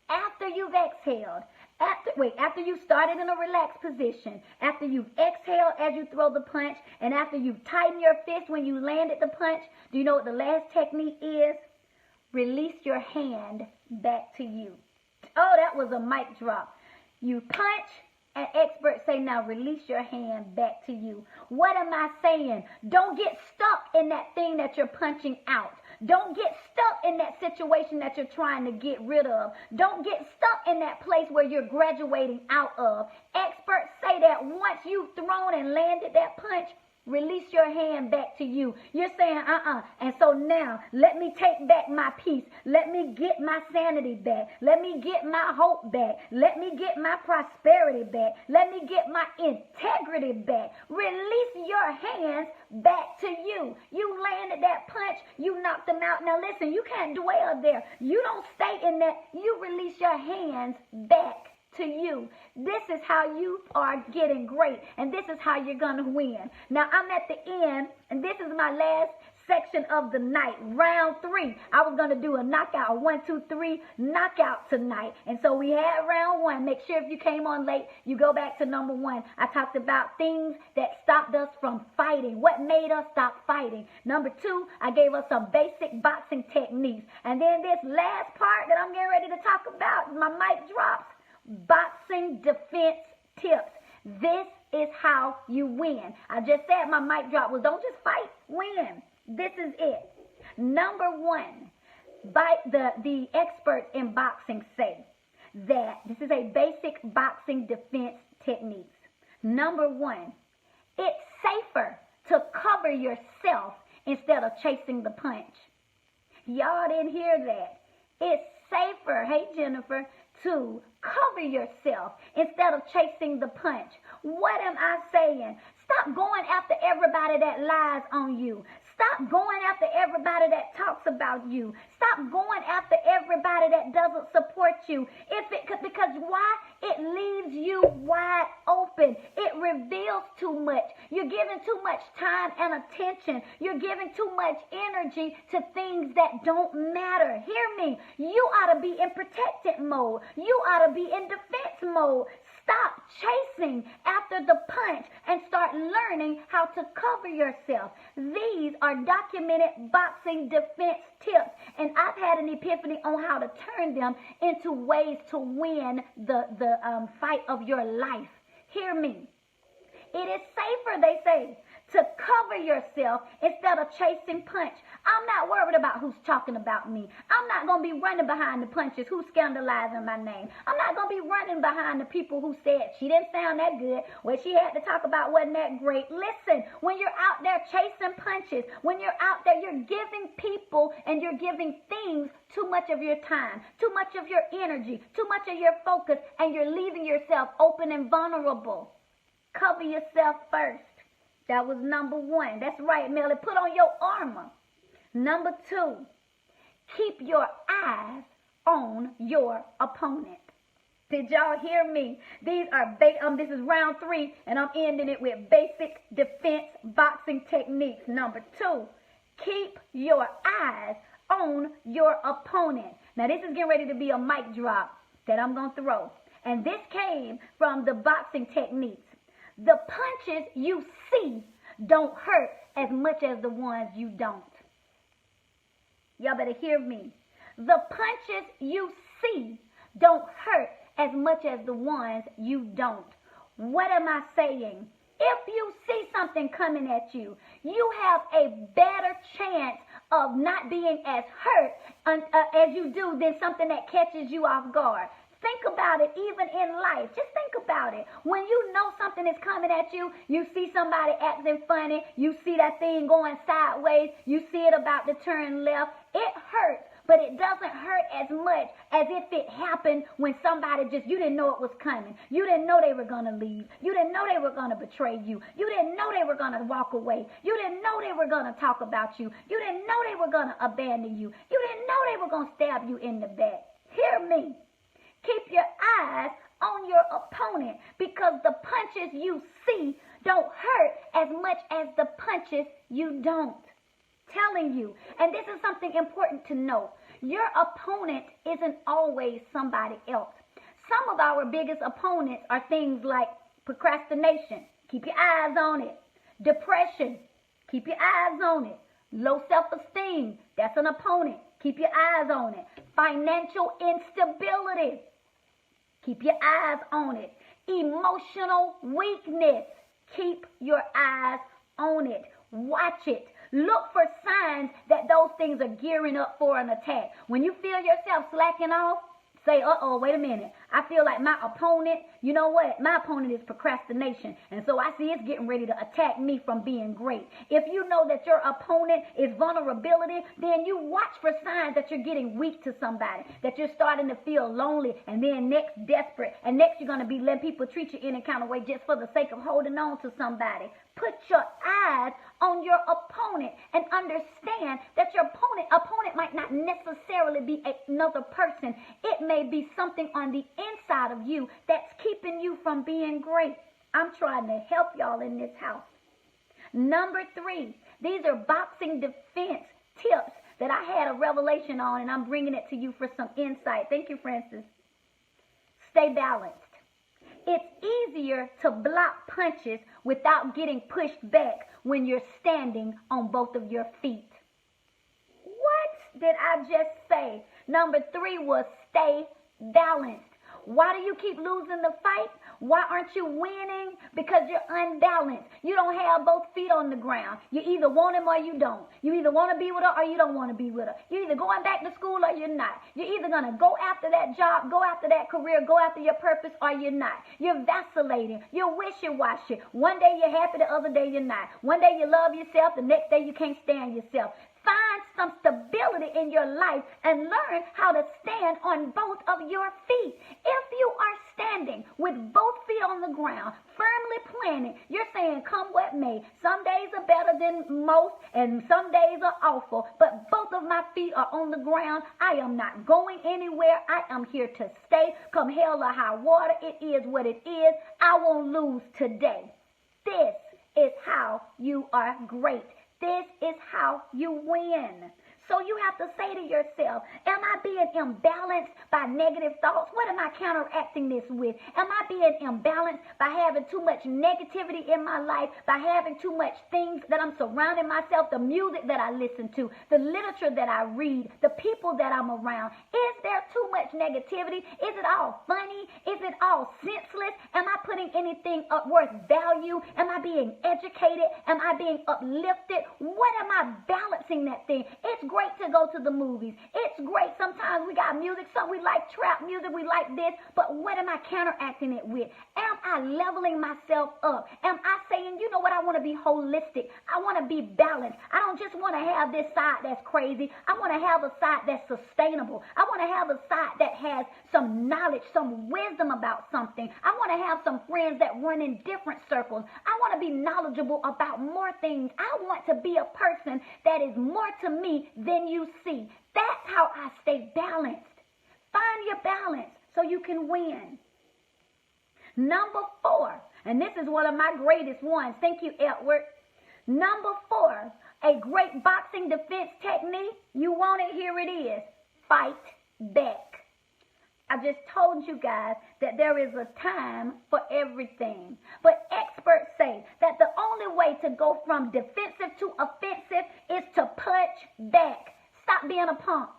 After you've exhaled, after you started in a relaxed position, after you've exhaled as you throw the punch, and after you've tightened your fist when you landed the punch, do you know what the last technique is? Release your hand back to you. Oh, that was a mic drop. You punch, and experts say, now release your hand back to you. What am I saying? Don't get stuck in that thing that you're punching out. Don't get stuck in that situation that you're trying to get rid of. Don't get stuck in that place where you're graduating out of. Experts say that once you've thrown and landed that punch, release your hand back to you. You're saying, And so now, let me take back my peace. Let me get my sanity back. Let me get my hope back. Let me get my prosperity back. Let me get my integrity back. Release your hands back to you. You landed that punch. You knocked them out. Now listen, you can't dwell there. You don't stay in that. You release your hands back to you. This is how you are getting great, and this is how you're going to win. Now, I'm at the end, and this is my last section of the night, round 3. I was going to do a knockout, a 1, 2, 3 knockout tonight, and so we had round 1. Make sure if you came on late, you go back to number 1. I talked about things that stopped us from fighting, what made us stop fighting. Number 2, I gave us some basic boxing techniques, and then this last part that I'm getting ready to talk about, my mic drops. Boxing defense tips. This is how you win. I just said my mic drop was don't just fight, win. This is it. Number 1, the experts in boxing say that this is a basic boxing defense techniques. Number 1, it's safer to cover yourself instead of chasing the punch. Y'all didn't hear that. It's safer, hey Jennifer, to cover yourself instead of chasing the punch. What am I saying? Stop going after everybody that lies on you. Stop going after everybody that talks about you. Stop going after everybody that doesn't support you. Because why? It leaves you wide open. It reveals too much. You're giving too much time and attention. You're giving too much energy to things that don't matter. Hear me. You ought to be in protected mode. You ought to be in defense mode. Stop chasing after the punch and start learning how to cover yourself. These are documented boxing defense tips, and I've had an epiphany on how to turn them into ways to win the fight of your life. Hear me. It is safer, they say, to cover yourself instead of chasing punch. I'm not worried about who's talking about me. I'm not going to be running behind the punches, who's scandalizing my name. I'm not going to be running behind the people who said she didn't sound that good, what she had to talk about wasn't that great. Listen, when you're out there chasing punches, when you're out there, you're giving people and you're giving things too much of your time, too much of your energy, too much of your focus, and you're leaving yourself open and vulnerable. Cover yourself first. That was number one. That's right, Melly. Put on your armor. Number two, keep your eyes on your opponent. Did y'all hear me? These are this is round 3, and I'm ending it with basic defense boxing techniques. Number 2, keep your eyes on your opponent. Now, this is getting ready to be a mic drop that I'm going to throw. And this came from the boxing techniques. The punches you see don't hurt as much as the ones you don't. Y'all better hear me. The punches you see don't hurt as much as the ones you don't. What am I saying? If you see something coming at you, you have a better chance of not being as hurt as you do than something that catches you off guard. Think about it even in life. Just think about it. When you know something is coming at you, you see somebody acting funny, you see that thing going sideways, you see it about to turn left, it hurts. But it doesn't hurt as much as if it happened when somebody you didn't know it was coming. You didn't know they were going to leave. You didn't know they were going to betray you. You didn't know they were going to walk away. You didn't know they were going to talk about you. You didn't know they were going to abandon you. You didn't know they were going to stab you in the back. Hear me. Keep your eyes on your opponent because the punches you see don't hurt as much as the punches you don't. Telling you, and this is something important to know, your opponent isn't always somebody else. Some of our biggest opponents are things like procrastination. Keep your eyes on it. Depression. Keep your eyes on it. Low self-esteem. That's an opponent. Keep your eyes on it. Financial instability. Keep your eyes on it. Emotional weakness. Keep your eyes on it. Watch it. Look for signs that those things are gearing up for an attack. When you feel yourself slacking off, say, uh-oh, wait a minute. I feel like my opponent, you know what? My opponent is procrastination. And so I see it's getting ready to attack me from being great. If you know that your opponent is vulnerability, then you watch for signs that you're getting weak to somebody, that you're starting to feel lonely, and then next desperate, and next you're going to be letting people treat you any kind of way just for the sake of holding on to somebody. Put your eyes on your opponent and understand that your opponent might not necessarily be another person. It may be something on the inside of you that's keeping you from being great. I'm trying to help y'all in this house. Number 3, these are boxing defense tips that I had a revelation on, and I'm bringing it to you for some insight. Thank you, Francis. Stay balanced. It's easier to block punches without getting pushed back when you're standing on both of your feet. What did I just say? Number 3 was stay balanced. Why do you keep losing the fight? Why aren't you winning? Because you're unbalanced. You don't have both feet on the ground. You either want him or you don't. You either want to be with her or you don't want to be with her. You're either going back to school or you're not. You're either going to go after that job, go after that career, go after your purpose, or you're not. You're vacillating. You're wishy-washy. One day you're happy, the other day you're not. One day you love yourself, the next day you can't stand yourself. Find some stability in your life and learn how to stand on both of your feet. If you are standing with both feet on the ground, firmly planted. You're saying, come what may. Some days are better than most, and some days are awful, but both of my feet are on the ground. I am not going anywhere. I am here to stay. Come hell or high water, it is what it is. I won't lose today. This is how you are great. This is how you win. So you have to say to yourself, am I being imbalanced by negative thoughts? What am I counteracting this with? Am I being imbalanced by having too much negativity in my life, by having too much things that I'm surrounding myself, the music that I listen to, the literature that I read, the people that I'm around? Is there too much negativity? Is it all funny? Is it all senseless? Am I putting anything up worth value? Am I being educated? Am I being uplifted? What am I balancing that thing? It's great to go to the movies. It's great. Sometimes we got music. Some we like trap music. We like this. But what am I counteracting it with? Am I leveling myself up? Am I saying, you know what, I want to be holistic. I want to be balanced. I don't just want to have this side that's crazy. I want to have a side that's sustainable. I want to have a side that has some knowledge, some wisdom about something. I want to have some friends that run in different circles. I want to be knowledgeable about more things. I want to be a person that is more to me than you see. That's how I stay balanced. Find your balance so you can win. Number 4, and this is one of my greatest ones. Thank you, Edward. Number 4, a great boxing defense technique. You want it? Here it is. Fight back. I just told you guys that there is a time for everything. But experts say that the only way to go from defensive to offensive is to punch back. Stop being a punk.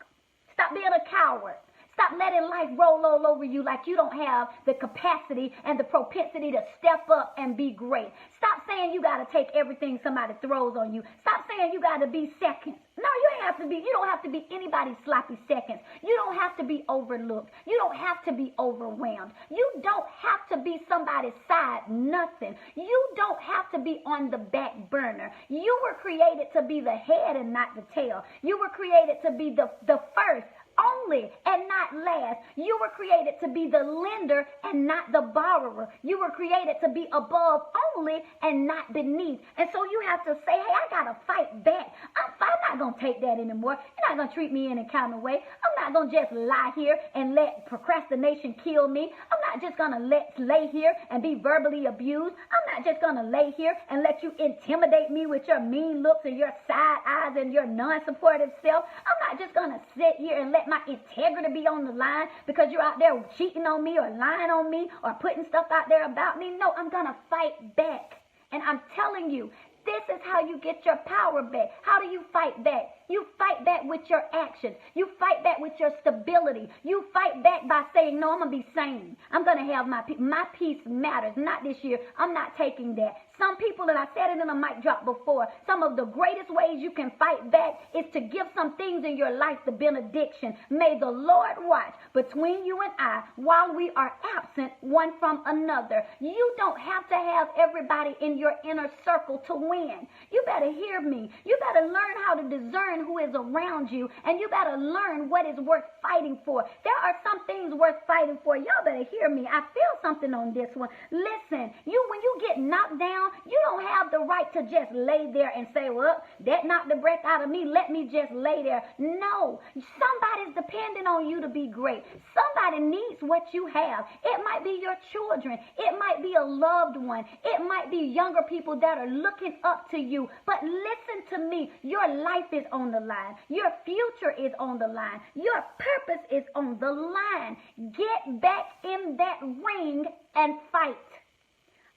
Stop being a coward. Stop letting life roll all over you like you don't have the capacity and the propensity to step up and be great. Stop saying you got to take everything somebody throws on you. Stop saying you got to be seconds. No, you ain't have to be. You don't have to be anybody's sloppy seconds. You don't have to be overlooked. You don't have to be overwhelmed. You don't have to be somebody's side nothing. You don't have to be on the back burner. You were created to be the head and not the tail. You were created to be the first, only, and not last. You were created to be the lender and not the borrower. You were created to be above only and not beneath. And so you have to say, hey, I got to fight back. I'm not going to take that anymore. You're not going to treat me in a kind of way. I'm not going to just lie here and let procrastination kill me. I'm not just going to lay here and be verbally abused. I'm not just going to lay here and let you intimidate me with your mean looks and your side eyes and your non-supportive self. I'm not just going to sit here and let my integrity be on the line because you're out there cheating on me or lying on me or putting stuff out there about me. No, I'm going to fight back. And I'm telling you, this is how you get your power back. How do you fight back? You fight back with your actions. You fight back with your stability. You fight back by saying, no, I'm going to be sane. I'm going to have my peace matters. Not this year. I'm not taking that. Some people, and I said it in a mic drop before, some of the greatest ways you can fight back is to give some things in your life the benediction. May the Lord watch between you and I while we are absent one from another. You don't have to have everybody in your inner circle to win. You better hear me. You better learn how to discern who is around you, and you better learn what is worth fighting for. There are some things worth fighting for. Y'all better hear me. I feel something on this one. Listen, when you get knocked down, you don't have the right to just lay there and say, well, that knocked the breath out of me. Let me just lay there. No, somebody's depending on you to be great. Somebody needs what you have. It might be your children. It might be a loved one. It might be younger people that are looking up to you. But listen to me. Your life is on the line. Your future is on the line. Your purpose is on the line. Get back in that ring and fight.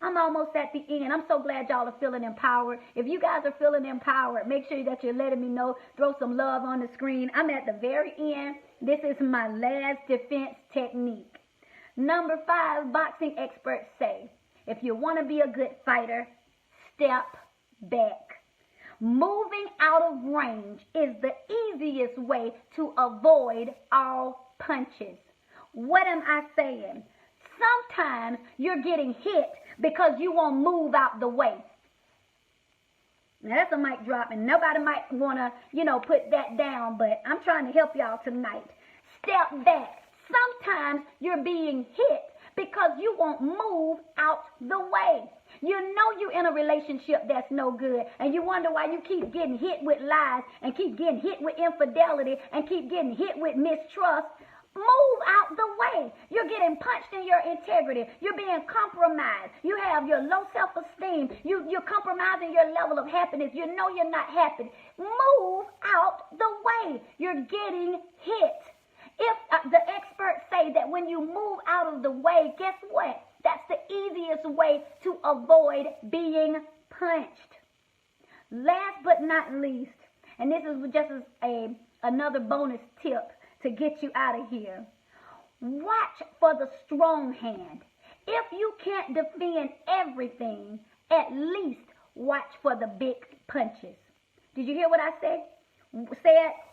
I'm almost at the end. I'm so glad y'all are feeling empowered. If you guys are feeling empowered, make sure that you're letting me know. Throw some love on the screen. I'm at the very end. This is my last defense technique. Number 5, boxing experts say, if you want to be a good fighter, step back. Moving out of range is the easiest way to avoid all punches. What am I saying? Sometimes you're getting hit because you won't move out the way. Now that's a mic drop, and nobody might want to, put that down, but I'm trying to help y'all tonight. Step back. Sometimes you're being hit because you won't move out the way. You know you're in a relationship that's no good, and you wonder why you keep getting hit with lies and keep getting hit with infidelity and keep getting hit with mistrust. Move out the way. You're getting punched in your integrity. You're being compromised. You have your low self-esteem. You're compromising your level of happiness. You know you're not happy. Move out the way. You're getting hit. If the experts say that when you move out of the way, guess what? That's the easiest way to avoid being punched. Last but not least, and this is just another bonus tip to get you out of here. Watch for the strong hand. If you can't defend everything, at least watch for the big punches. Did you hear what I said?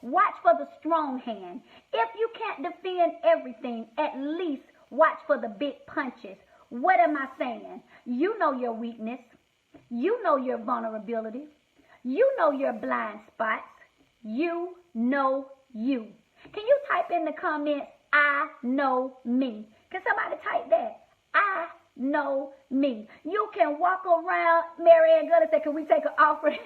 Watch for the strong hand. If you can't defend everything, at least watch for the big punches. What am I saying? You know your weakness. You know your vulnerability. You know your blind spots. You know you. Can you type in the comments, I know me? Can somebody type that? I know me. You can walk around, Mary Ann Gunner said, can we take an offering?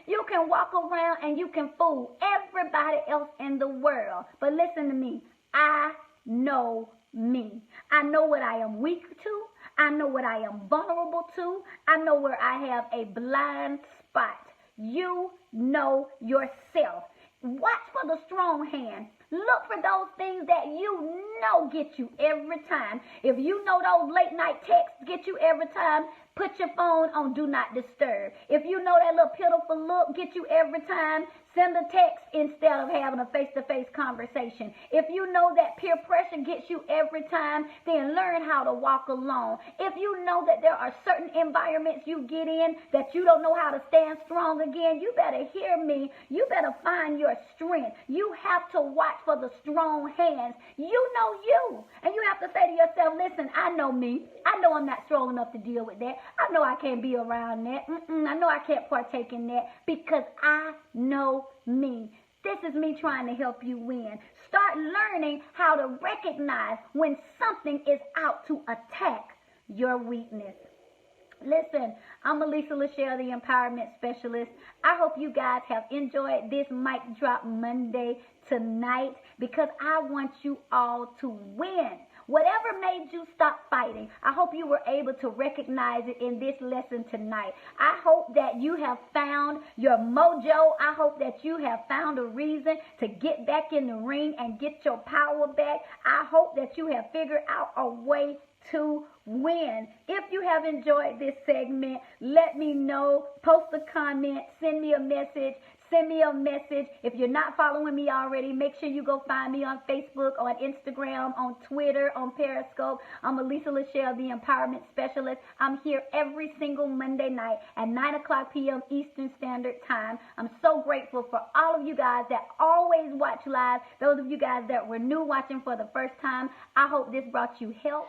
You can walk around and you can fool everybody else in the world. But listen to me. I know me. I know what I am weak to. I know what I am vulnerable to. I know where I have a blind spot. You know yourself. Watch for the strong hand. Look for those things that you know get you every time. If you know those late night texts get you every time, put your phone on Do Not Disturb. If you know that little pitiful look get you every time, send a text instead of having a face-to-face conversation. If you know that peer pressure gets you every time, then learn how to walk alone. If you know that there are certain environments you get in that you don't know how to stand strong again, you better hear me. You better find your strength. You have to watch for the strong hands. You know you. And you have to say to yourself, listen, I know me. I know I'm not strong enough to deal with that. I know I can't be around that. I know I can't partake in that because I know me. This is me trying to help you win. Start learning how to recognize when something is out to attack your weakness. Listen, I'm Elisa, LaShell, the Empowerment Specialist. I hope you guys have enjoyed this Mic Drop Monday tonight because I want you all to win. Whatever made you stop fighting, I hope you were able to recognize it in this lesson tonight. I hope that you have found your mojo. I hope that you have found a reason to get back in the ring and get your power back. I hope that you have figured out a way to win. If you have enjoyed this segment, let me know. Post a comment, send me a message. Send me a message. If you're not following me already, make sure you go find me on Facebook, on Instagram, on Twitter, on Periscope. I'm Elisa LaShell, the Empowerment Specialist. I'm here every single Monday night at 9 o'clock p.m. Eastern Standard Time. I'm so grateful for all of you guys that always watch live. Those of you guys that were new watching for the first time, I hope this brought you help.